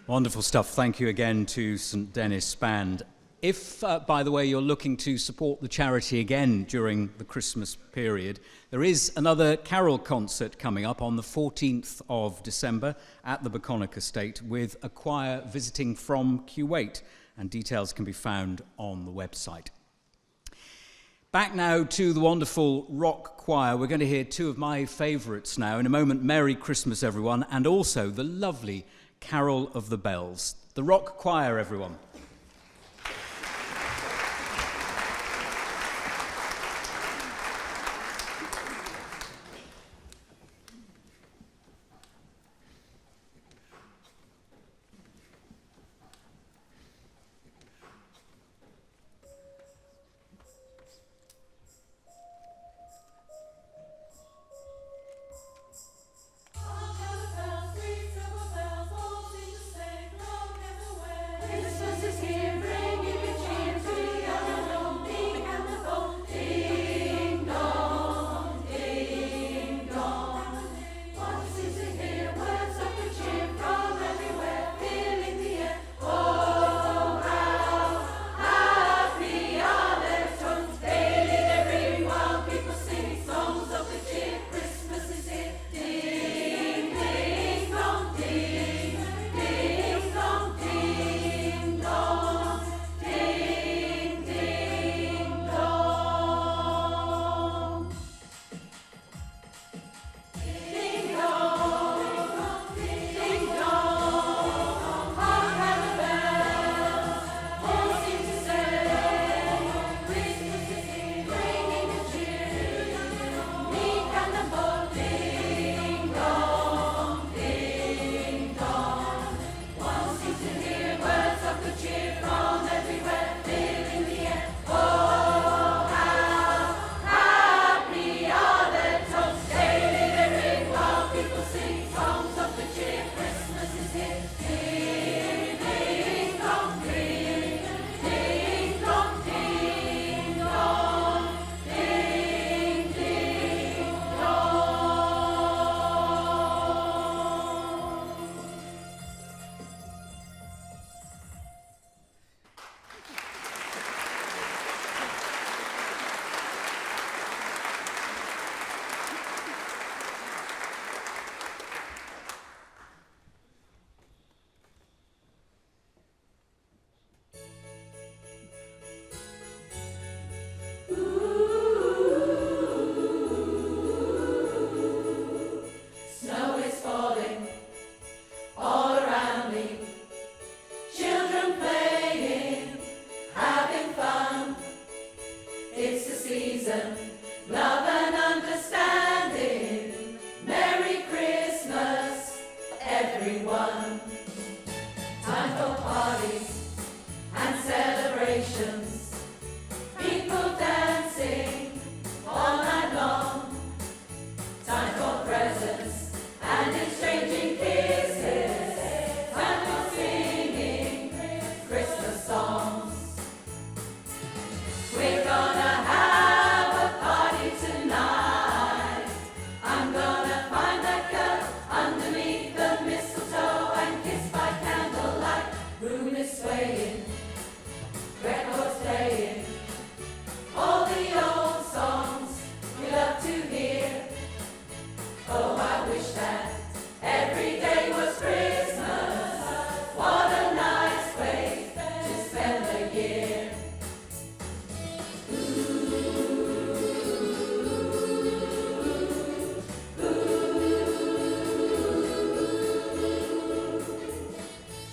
Wonderful stuff. Thank you again to St Dennis Band. If, by the way, you're looking to support the charity again during the Christmas period, there is another carol concert coming up on the 14th of December at the Baconic Estate with a choir visiting from Kuwait, and details can be found on the website. Back now to the wonderful rock choir. We're going to hear two of my favourites now. In a moment, Merry Christmas, everyone, and also the lovely Carol of the Bells. The rock choir, everyone. Christmas is here, bringing good cheer to young and old. Ding and the bell, ding dong, ding dong. Voices to hear, words of good cheer from everywhere, filling the air. Oh, how happy are their tones! Daily they ring while people sing songs of good cheer. Christmas is here, ding, ding dong, ding, ding dong, ding dong, ding, ding dong. Ding dong, ding dong, hark how the bells all seem to say, Christmas is here, bringing good cheer. Meek and the bold, ding dong, ding dong. One seems to hear words of good cheer from everywhere, filling the air. Oh, how happy are their tones! Daily they ring while people sing songs of good cheer. Christmas is here. Ding, ding dong, ding, ding dong, ding dong, ding, ding dong. Snow is falling all around me. Children playing, having fun. It's the season, love and understanding. Merry Christmas, everyone. Time for parties and celebrations. People dancing all night long. Time for presents and exchanging kisses. Time for singing Christmas songs. We're gonna have a party tonight. I'm gonna find that girl underneath the mistletoe and kiss by candlelight. Room is swaying, records playing, all the old songs we love to hear. Oh, I wish that every day was Christmas. What a nice way to spend the year.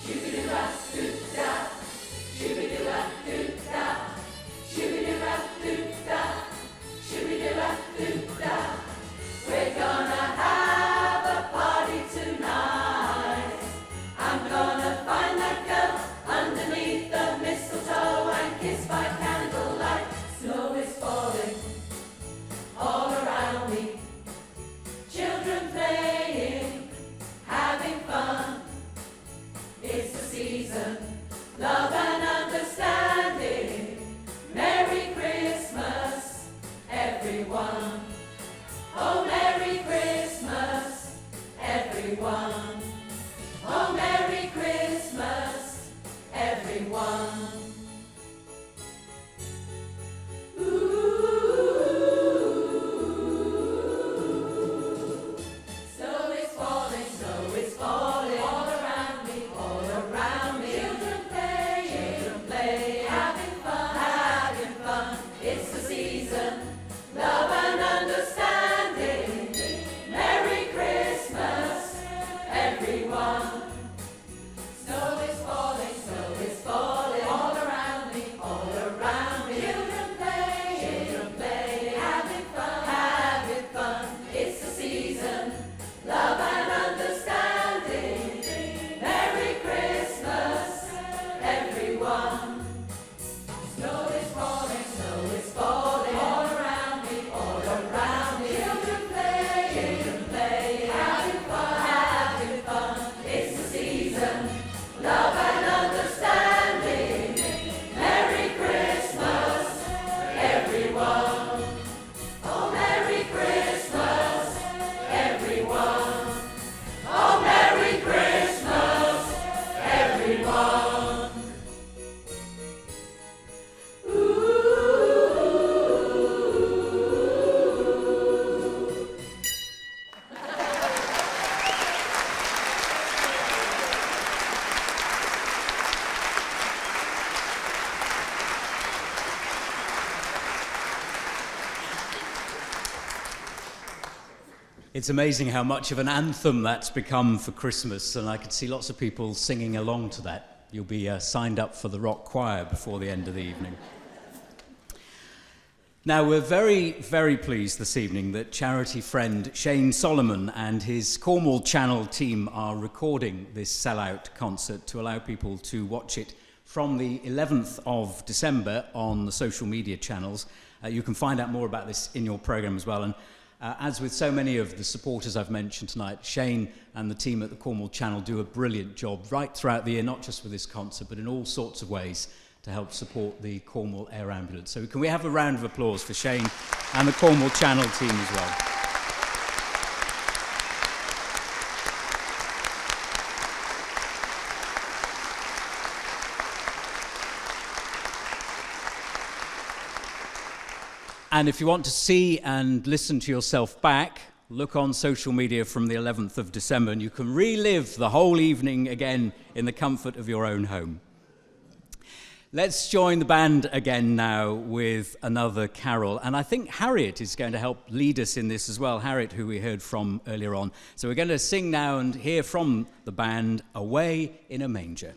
Shoo-be-doo-rah-doo-dah, shoo-be-doo-rah-doo-dah, shoo-be-doo-rah-doo-dah, shoo-be-doo-rah-doo-dah. We're gonna have a party tonight. I'm gonna find that girl underneath the mistletoe and kiss by candlelight. Snow is falling all around me. Children playing, having fun. It's the season, love and understanding. Merry Christmas, everyone. Oh, Merry Christmas, everyone. Oh, Merry Christmas, everyone. It's amazing how much of an anthem that's become for Christmas, and I can see lots of people singing along to that. You'll be signed up for the rock choir before the end of the evening. Now, we're very, very pleased this evening that charity friend Shane Solomon and his Cornwall Channel team are recording this sellout concert to allow people to watch it from the 11th of December on the social media channels. You can find out more about this in your programme as well. And as with so many of the supporters I've mentioned tonight, Shane and the team at the Cornwall Channel do a brilliant job right throughout the year, not just with this concert, but in all sorts of ways to help support the Cornwall Air Ambulance. So can we have a round of applause for Shane and the Cornwall Channel team as well? And if you want to see and listen to yourself back, look on social media from the 11th of December and you can relive the whole evening again in the comfort of your own home. Let's join the band again now with another carol. And I think Harriet is going to help lead us in this as well. Harriet, who we heard from earlier on. So we're going to sing now and hear from the band, Away in a Manger.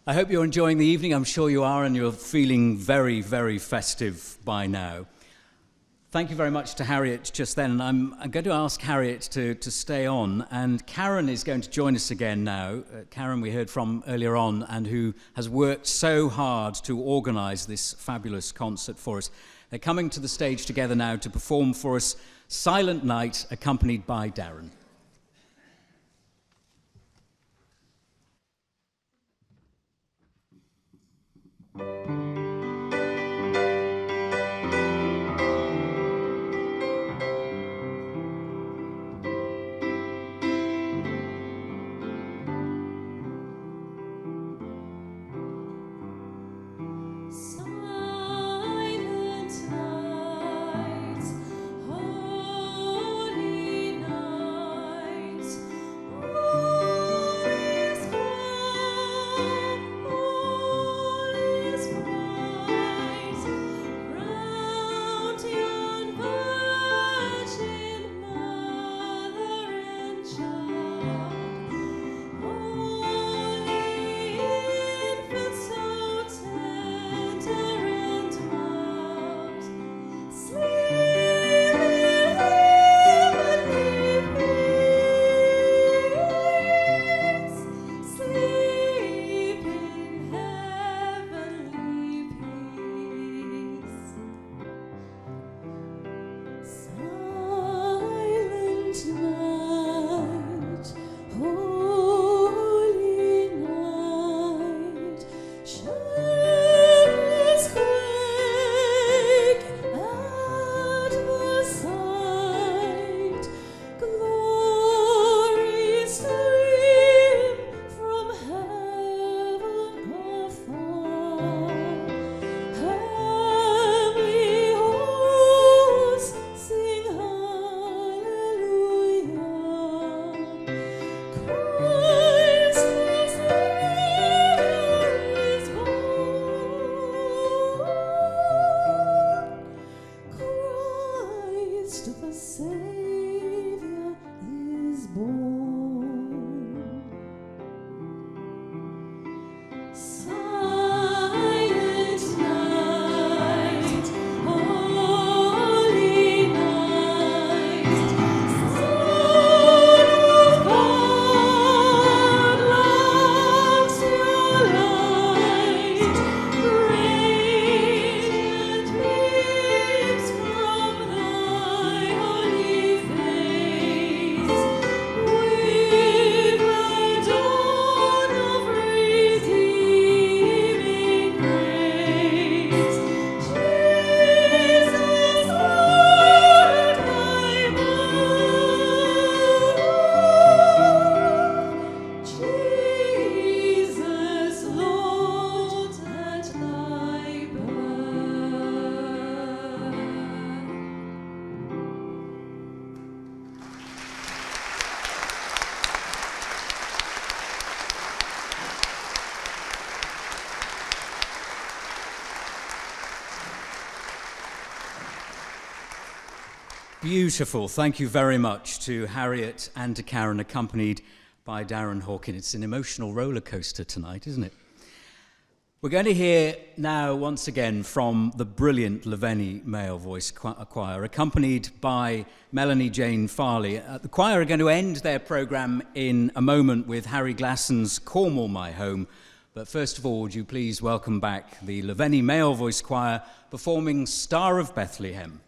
I hope you're enjoying the evening. I'm sure you are, and you're feeling very, very festive by now. Thank you very much to Harriet just then. And I'm going to ask Harriet to stay on. And Karen is going to join us again now. Karen we heard from earlier on, and who has worked so hard to organise this fabulous concert for us. They're coming to the stage together now to perform for us Silent Night, accompanied by Darren. Silent night, holy night. Beautiful. Thank you very much to Harriet and to Karen, accompanied by Darren Hawkin. It's an emotional roller coaster tonight, isn't it? We're going to hear now, once again, from the brilliant Laveni Male Voice Choir, accompanied by Melanie Jane Farley. The choir are going to end their programme in a moment with Harry Glasson's Cornwall, My Home. But first of all, would you please welcome back the Laveni Male Voice Choir performing Star of Bethlehem.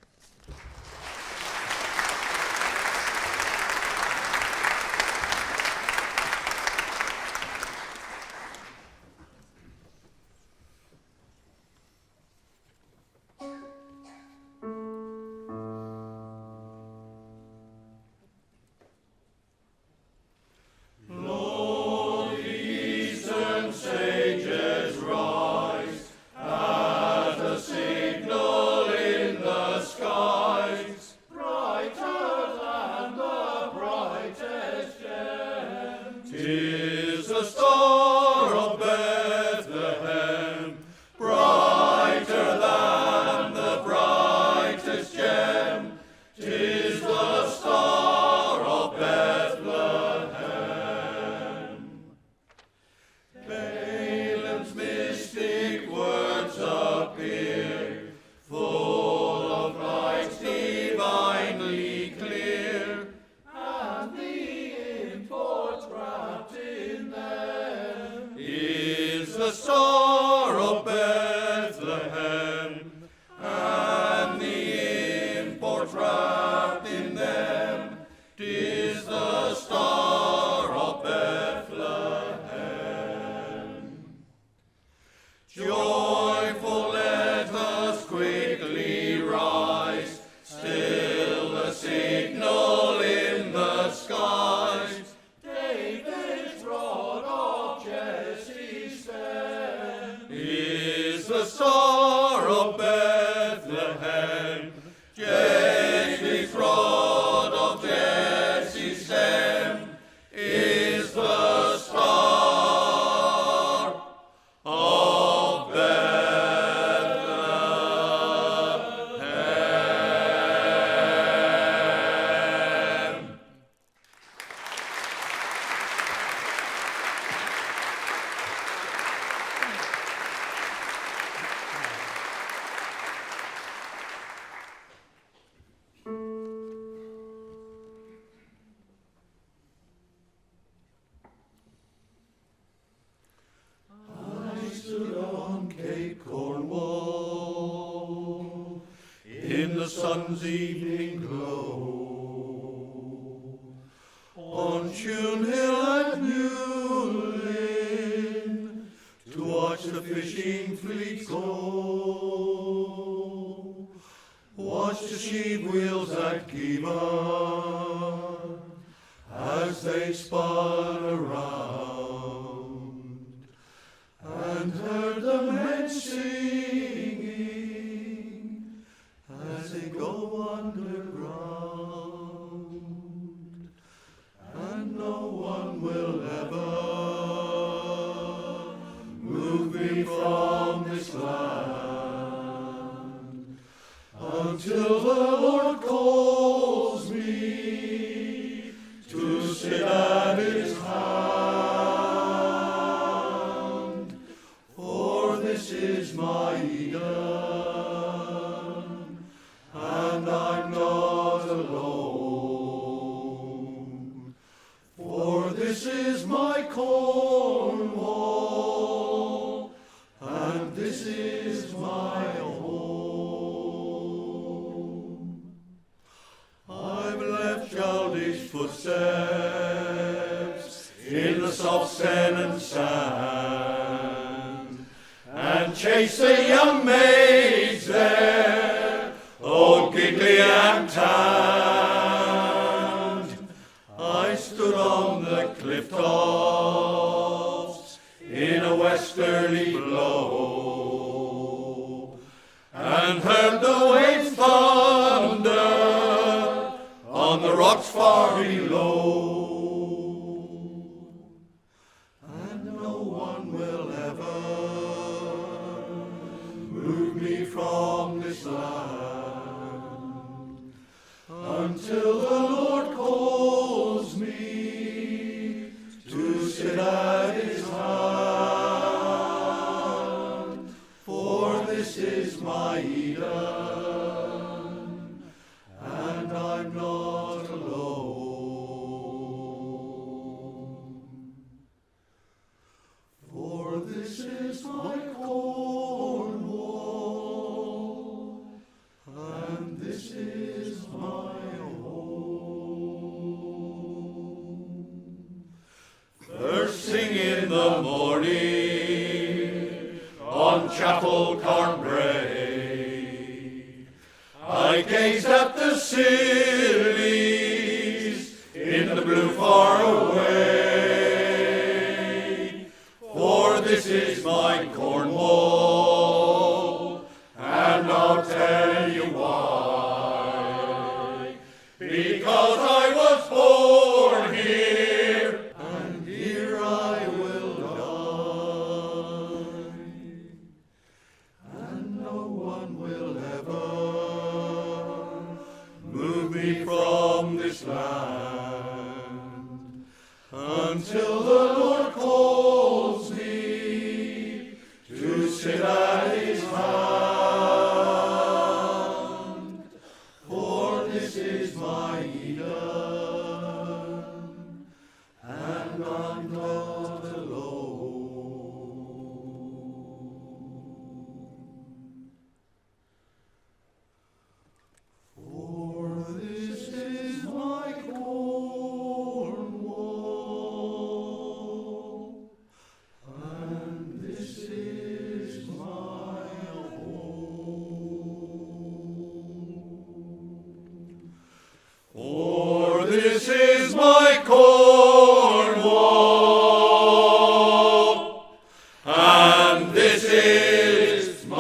Cornwall, in the sun's evening glow, on Tune Hill at Newlyn, to watch the fishing fleets go, watch the sheep wheels at Giva, as they spun around, and heard the men singing as they go underground, and no one will ever move me from this land until the Lord calls me to sit at his hand. This is my Eden, and I'm not alone. For this is my Cornwall, and this is my home. I've left childish footsteps in the soft sand and sand, and chase the young maids there, oh giggly and tanned. I stood on the cliff tops in a westerly blow, and heard the waves thunder on the rocks far below. From this land this is my Eden, and I'm not alone. For this is my Cornwall, and this is my home. First thing in the morning, on chapel cart gray, I gazed at the cities in the blue far away. For this is my Cornwall, and I'll tell you why. Because I was born here, and here I will die. And no one will ever move me from this land until the Lord calls me to sit at his hand. For this is my Eden, and I'm not alone. For this is my Cornwall, and this is my home. For this is my Cornwall, and this is my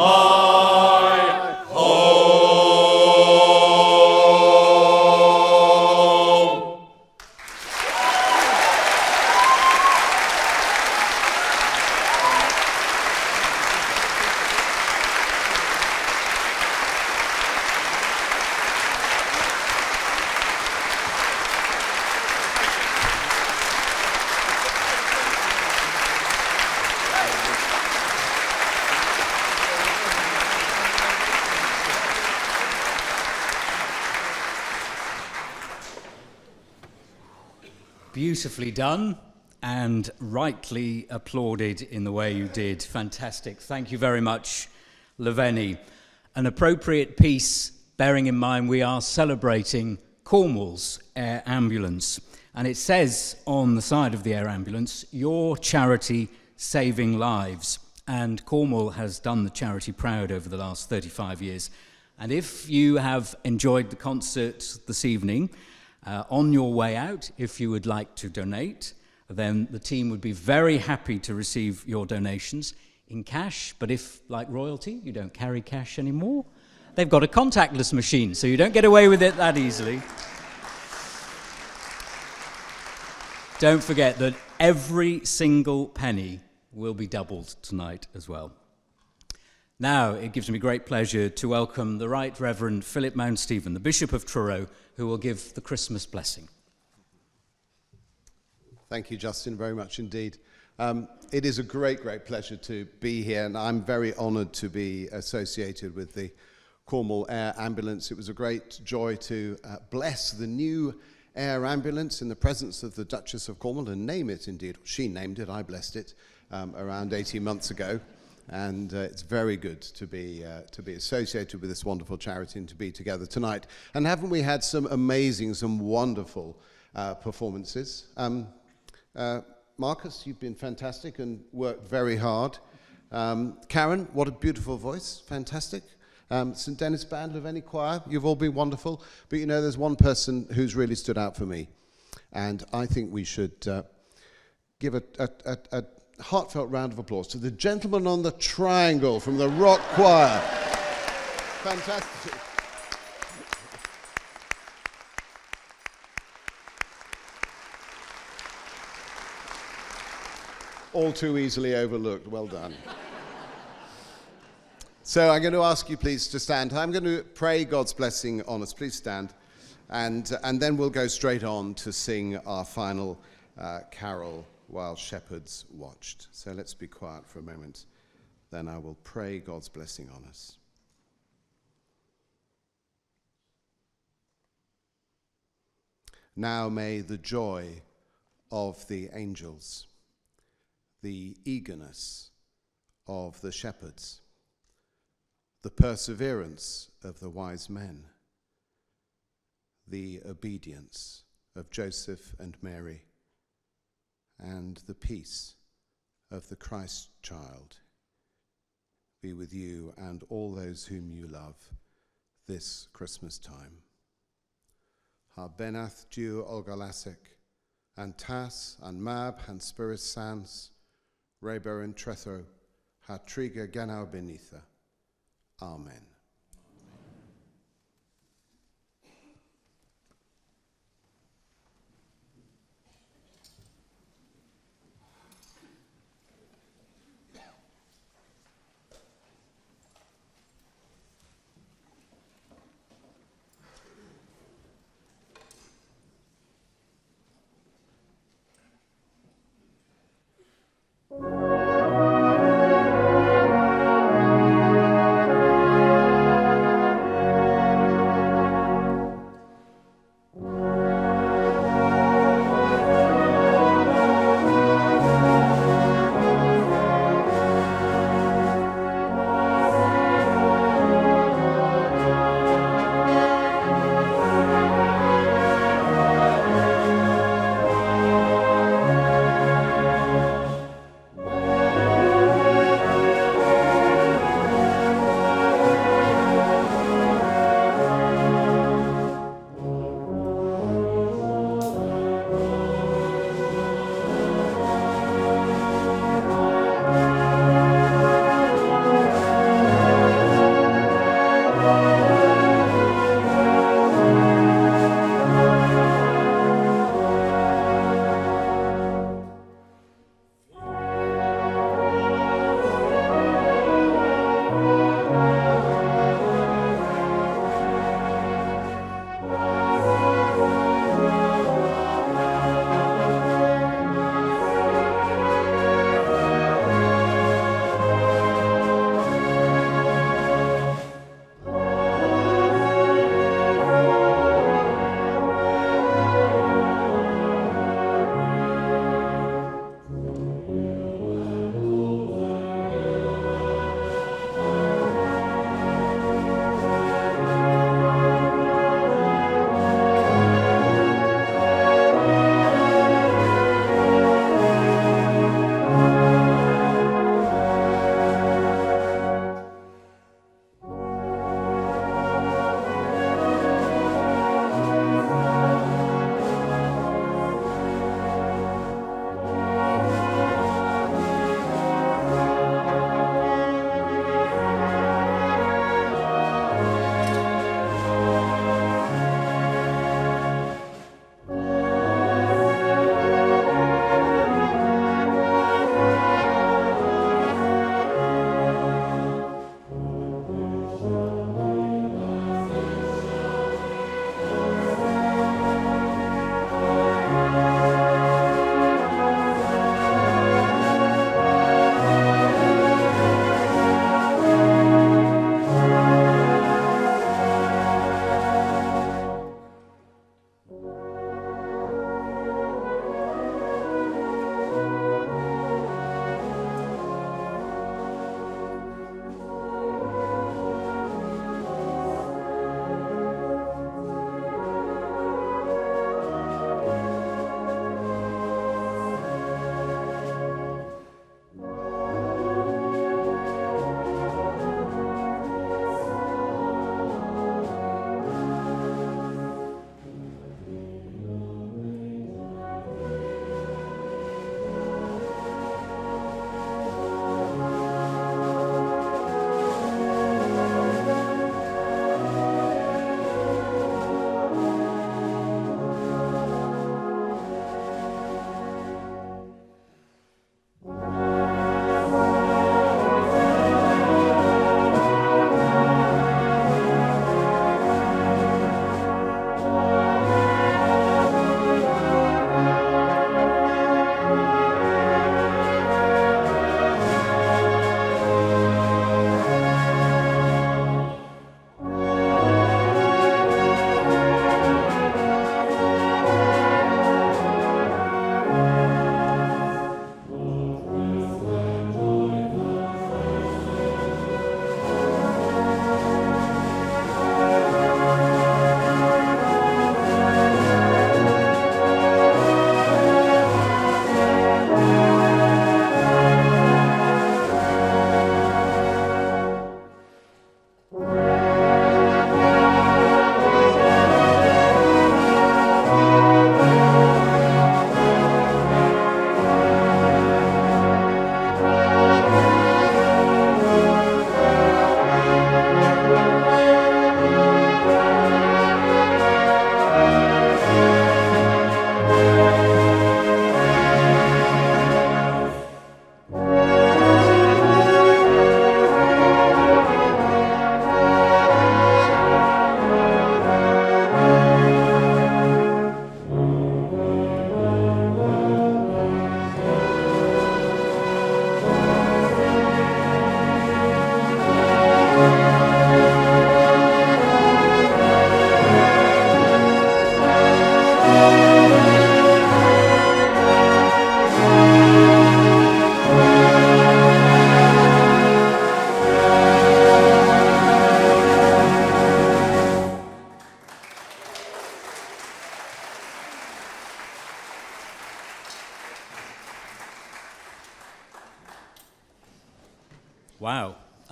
home. Beautifully done, and rightly applauded in the way you did. Fantastic. Thank you very much, Laveni. An appropriate piece, bearing in mind we are celebrating Cornwall's air ambulance. And it says on the side of the air ambulance, your charity saving lives. And Cornwall has done the charity proud over the last 35 years. And if you have enjoyed the concert this evening, on your way out, if you would like to donate, then the team would be very happy to receive your donations in cash. But if, like royalty, you don't carry cash anymore, they've got a contactless machine, so you don't get away with it that easily. Don't forget that every single penny will be doubled tonight as well. Now, it gives me great pleasure to welcome the Right Reverend Philip Mount-Stephen, the Bishop of Truro, who will give the Christmas blessing. Thank you, Justin, very much indeed. It is a great, great pleasure to be here, and I'm very honoured to be associated with the Cornwall Air Ambulance. It was a great joy to bless the new air ambulance in the presence of the Duchess of Cornwall, and name it indeed. She named it, I blessed it, around 18 months ago. And it's very good to be associated with this wonderful charity and to be together tonight. And haven't we had some amazing, some wonderful performances? Marcus, you've been fantastic and worked very hard. Karen, what a beautiful voice, fantastic. St. Denis Band, Laveni Choir, you've all been wonderful. But you know, there's one person who's really stood out for me. And I think we should give a heartfelt round of applause to the gentleman on the triangle from the Rock Choir. Fantastic. All too easily overlooked. Well done. So I'm going to ask you please to stand. I'm going to pray God's blessing on us. Please stand. And then we'll go straight on to sing our final carol, While Shepherds Watched. So let's be quiet for a moment Then I will pray God's blessing on us. Now may the joy of the angels, the eagerness of the shepherds, the perseverance of the wise men, the obedience of Joseph and Mary, and the peace of the Christ child be with you and all those whom you love this Christmas time. Ha benath Diw o galasig, and tas, and mab, and spirit sans, reber and tretho, ha triga genau benitha. Amen.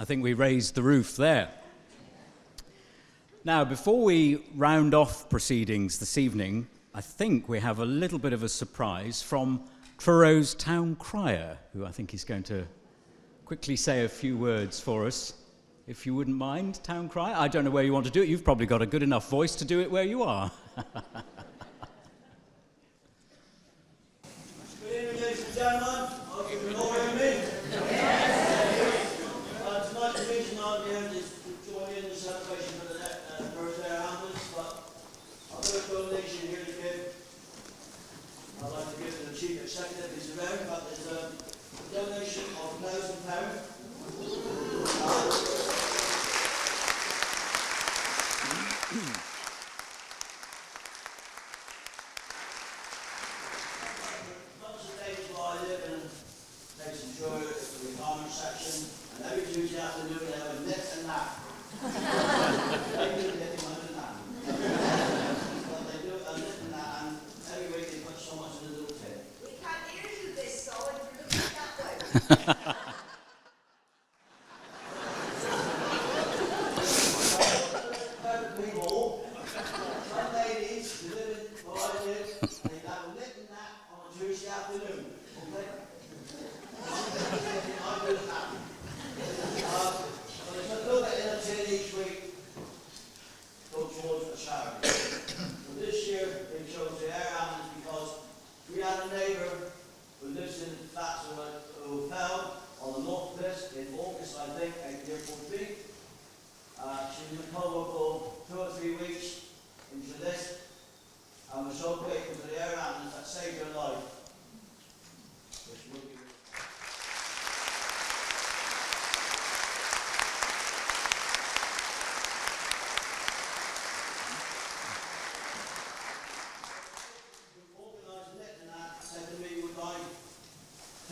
I think we raised the roof there. Now, before we round off proceedings this evening, I think we have a little bit of a surprise from Truro's town crier, who I think is going to quickly say a few words for us. If you wouldn't mind, town crier. I don't know where you want to do it. You've probably got a good enough voice to do it where you are. Good evening, ladies and gentlemen. Hope you can all hear me. Tonight, the reason I'm here is to join in the celebration for the birthday of Hamlets, but I've got a donation here to give. I'd like to give to the Chief Executive, he's around, but there's a donation of £1,000. Lots of days where I live in place in Truro, the retirement section, and every Tuesday afternoon they have a knit and nap. They do knit and nap. But they do a knit and nap, and every week they put so much in a little tin. We can't hear you this side, you're looking that way. People, some ladies who live in where I live, they have a knit and nap on a Tuesday afternoon. Okay? I do that. But there's a little bit in a tin each week go towards a charity. So this year they chose the air ambulance because we had a neighbour who lives in flats who fell on the North List in August, I think, at Airport B. She was in coma for 2 or 3 weeks into this, and we're so grateful to the air ambulance that saved her life. Which would be organising it, and that said to me, would I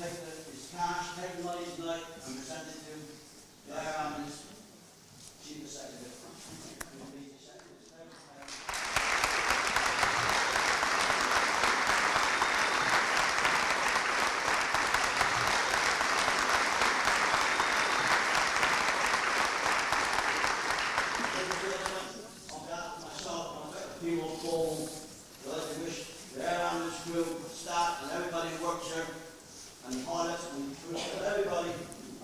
take this cash, take the money tonight, and present it to the air ambulance. Chief Executive. On behalf of myself, and people of Cornwall, I'd like to wish the air ambulance crew, staff, and everybody who works here, and pilots, and everybody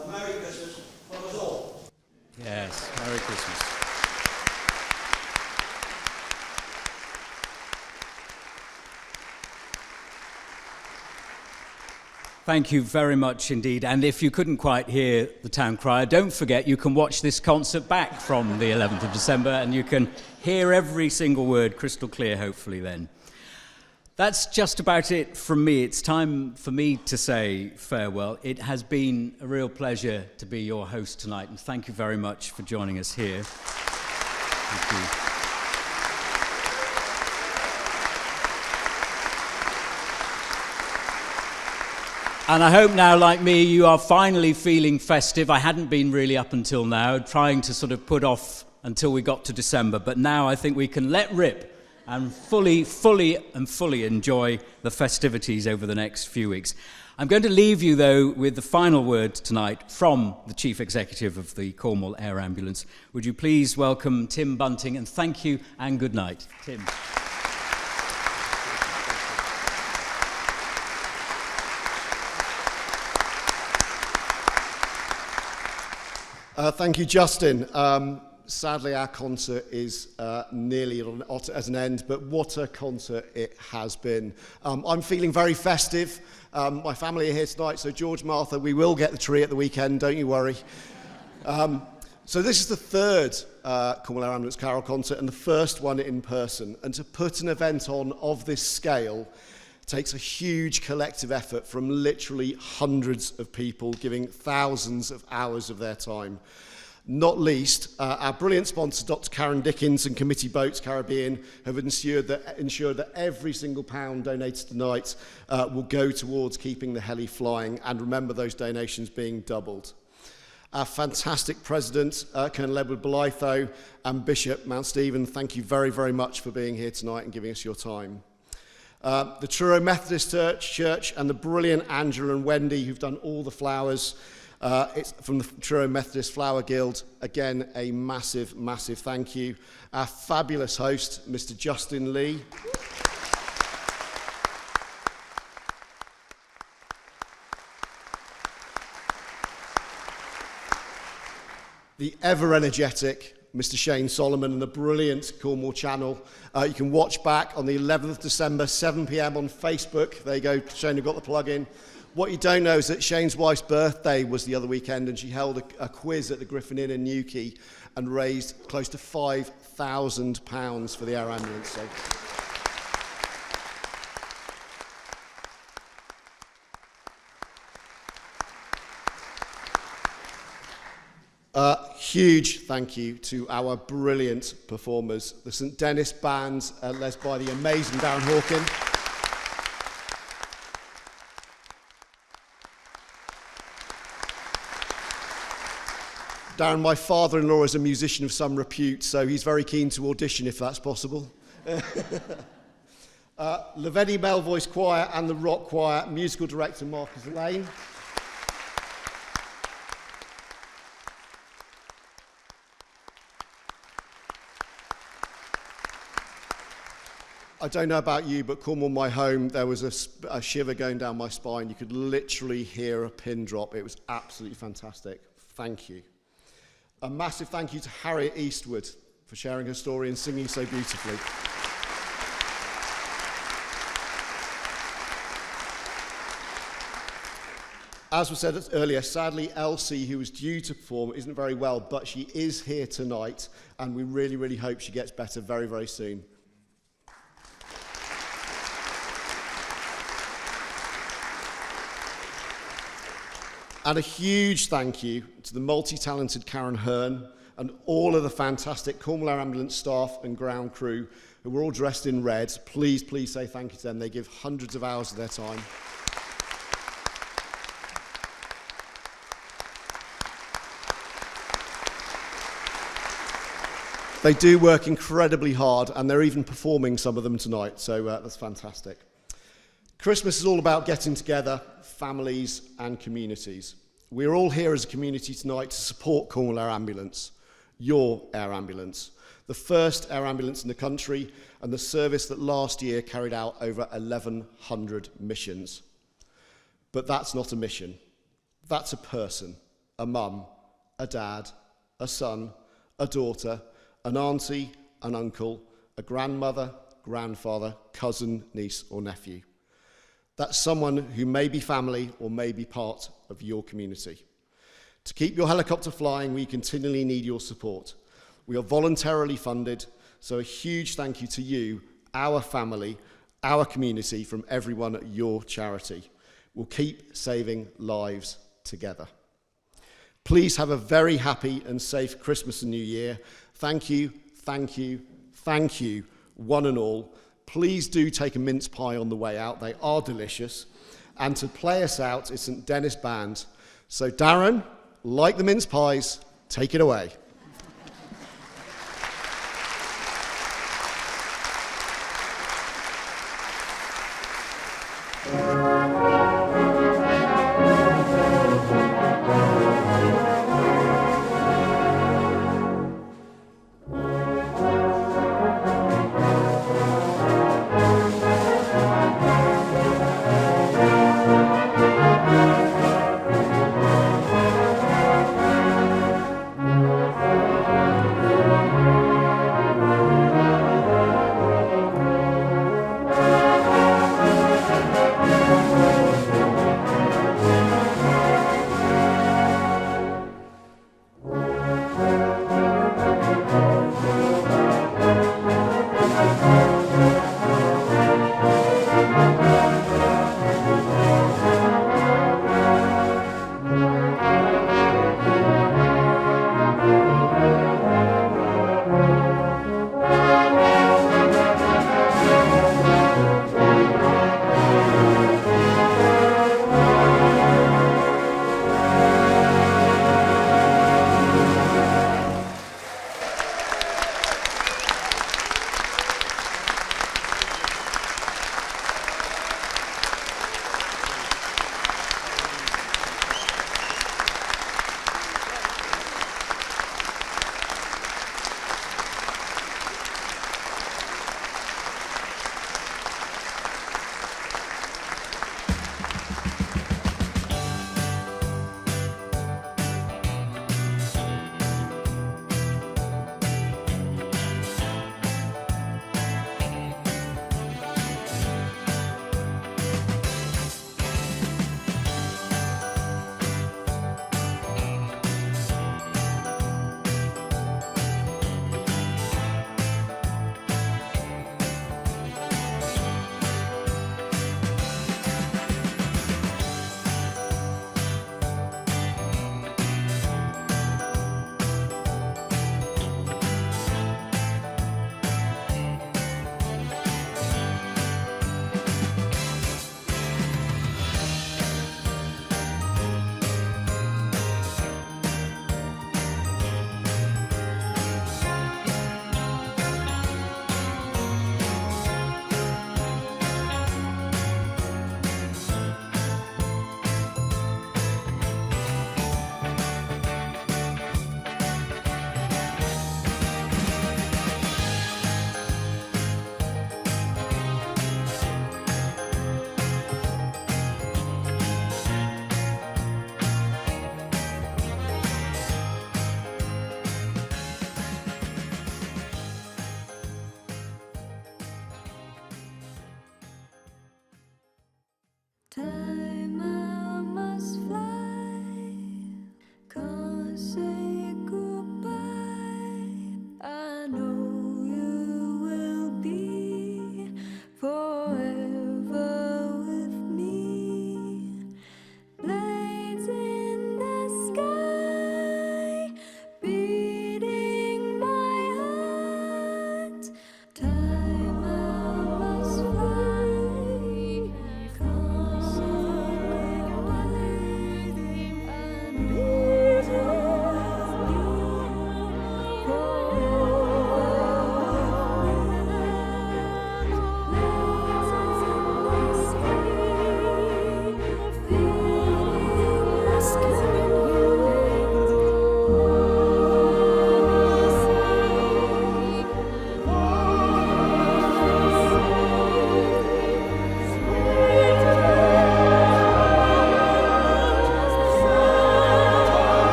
a Merry Christmas from us all. Yes, Merry Christmas. Thank you very much indeed. And if you couldn't quite hear the town crier, don't forget you can watch this concert back from the 11th of December and you can hear every single word crystal clear, hopefully then. That's just about it from me. It's time for me to say farewell. It has been a real pleasure to be your host tonight, and thank you very much for joining us here. Thank you. And I hope now, like me, you are finally feeling festive. I hadn't been really up until now, trying to sort of put off until we got to December, but now I think we can let rip and fully enjoy the festivities over the next few weeks. I'm going to leave you, though, with the final word tonight from the Chief Executive of the Cornwall Air Ambulance. Would you please welcome Tim Bunting, and thank you and good night. Tim. Thank you, Justin. Sadly, our concert is nearly at an end, but what a concert it has been. I'm feeling very festive. My family are here tonight, so George, Martha, we will get the tree at the weekend, don't you worry. So this is the third Cornwall Air Ambulance Carol concert and the first one in person. And to put an event on of this scale takes a huge collective effort from literally hundreds of people giving thousands of hours of their time. Not least, our brilliant sponsor, Dr. Karen Dickens and Committee Boats Caribbean, have ensured that every single pound donated tonight will go towards keeping the heli flying, and remember those donations being doubled. Our fantastic President, Colonel Edward Blytho, and Bishop Mount Stephen, thank you very, very much for being here tonight and giving us your time. The Truro Methodist Church and the brilliant Angela and Wendy, who've done all the flowers, It's from the Truro Methodist Flower Guild. Again, a massive, massive thank you. Our fabulous host, Mr. Justin Leigh. The ever-energetic Mr. Shane Solomon and the brilliant Cornwall channel. You can watch back on the 11th of December, 7 p.m. on Facebook. There you go, Shane, you've got the plug-in. What you don't know is that Shane's wife's birthday was the other weekend, and she held a quiz at the Griffin Inn in Newquay and raised close to £5,000 for the air ambulance. So. Huge thank you to our brilliant performers, the St Dennis Band, led by the amazing Darren Hawkin. Darren, my father-in-law is a musician of some repute, so he's very keen to audition if that's possible. Laveni Male Voice Choir and the Rock Choir, musical director Marcus Lane. I don't know about you, but Cornwall, my home, there was a shiver going down my spine. You could literally hear a pin drop. It was absolutely fantastic. Thank you. A massive thank you to Harriet Eastwood for sharing her story and singing so beautifully. As was said earlier, sadly, Elsie, who was due to perform, isn't very well, but she is here tonight, and we really, really hope she gets better very, very soon. And a huge thank you to the multi-talented Karen Hearn and all of the fantastic Cornwall Air Ambulance staff and ground crew who were all dressed in red. Please, please say thank you to them. They give hundreds of hours of their time. They do work incredibly hard, and they're even performing some of them tonight, so that's fantastic. Christmas is all about getting together, families and communities. We're all here as a community tonight to support Cornwall Air Ambulance, your air ambulance, the first air ambulance in the country and the service that last year carried out over 1,100 missions. But that's not a mission. That's a person, a mum, a dad, a son, a daughter, an auntie, an uncle, a grandmother, grandfather, cousin, niece or nephew. That's someone who may be family or may be part of your community. To keep your helicopter flying, we continually need your support. We are voluntarily funded, so a huge thank you to you, our family, our community, from everyone at your charity. We'll keep saving lives together. Please have a very happy and safe Christmas and New Year. Thank you, thank you, thank you, one and all. Please do take a mince pie on the way out. They are delicious. And to play us out is St Dennis Band. So Darren, like the mince pies, take it away. time.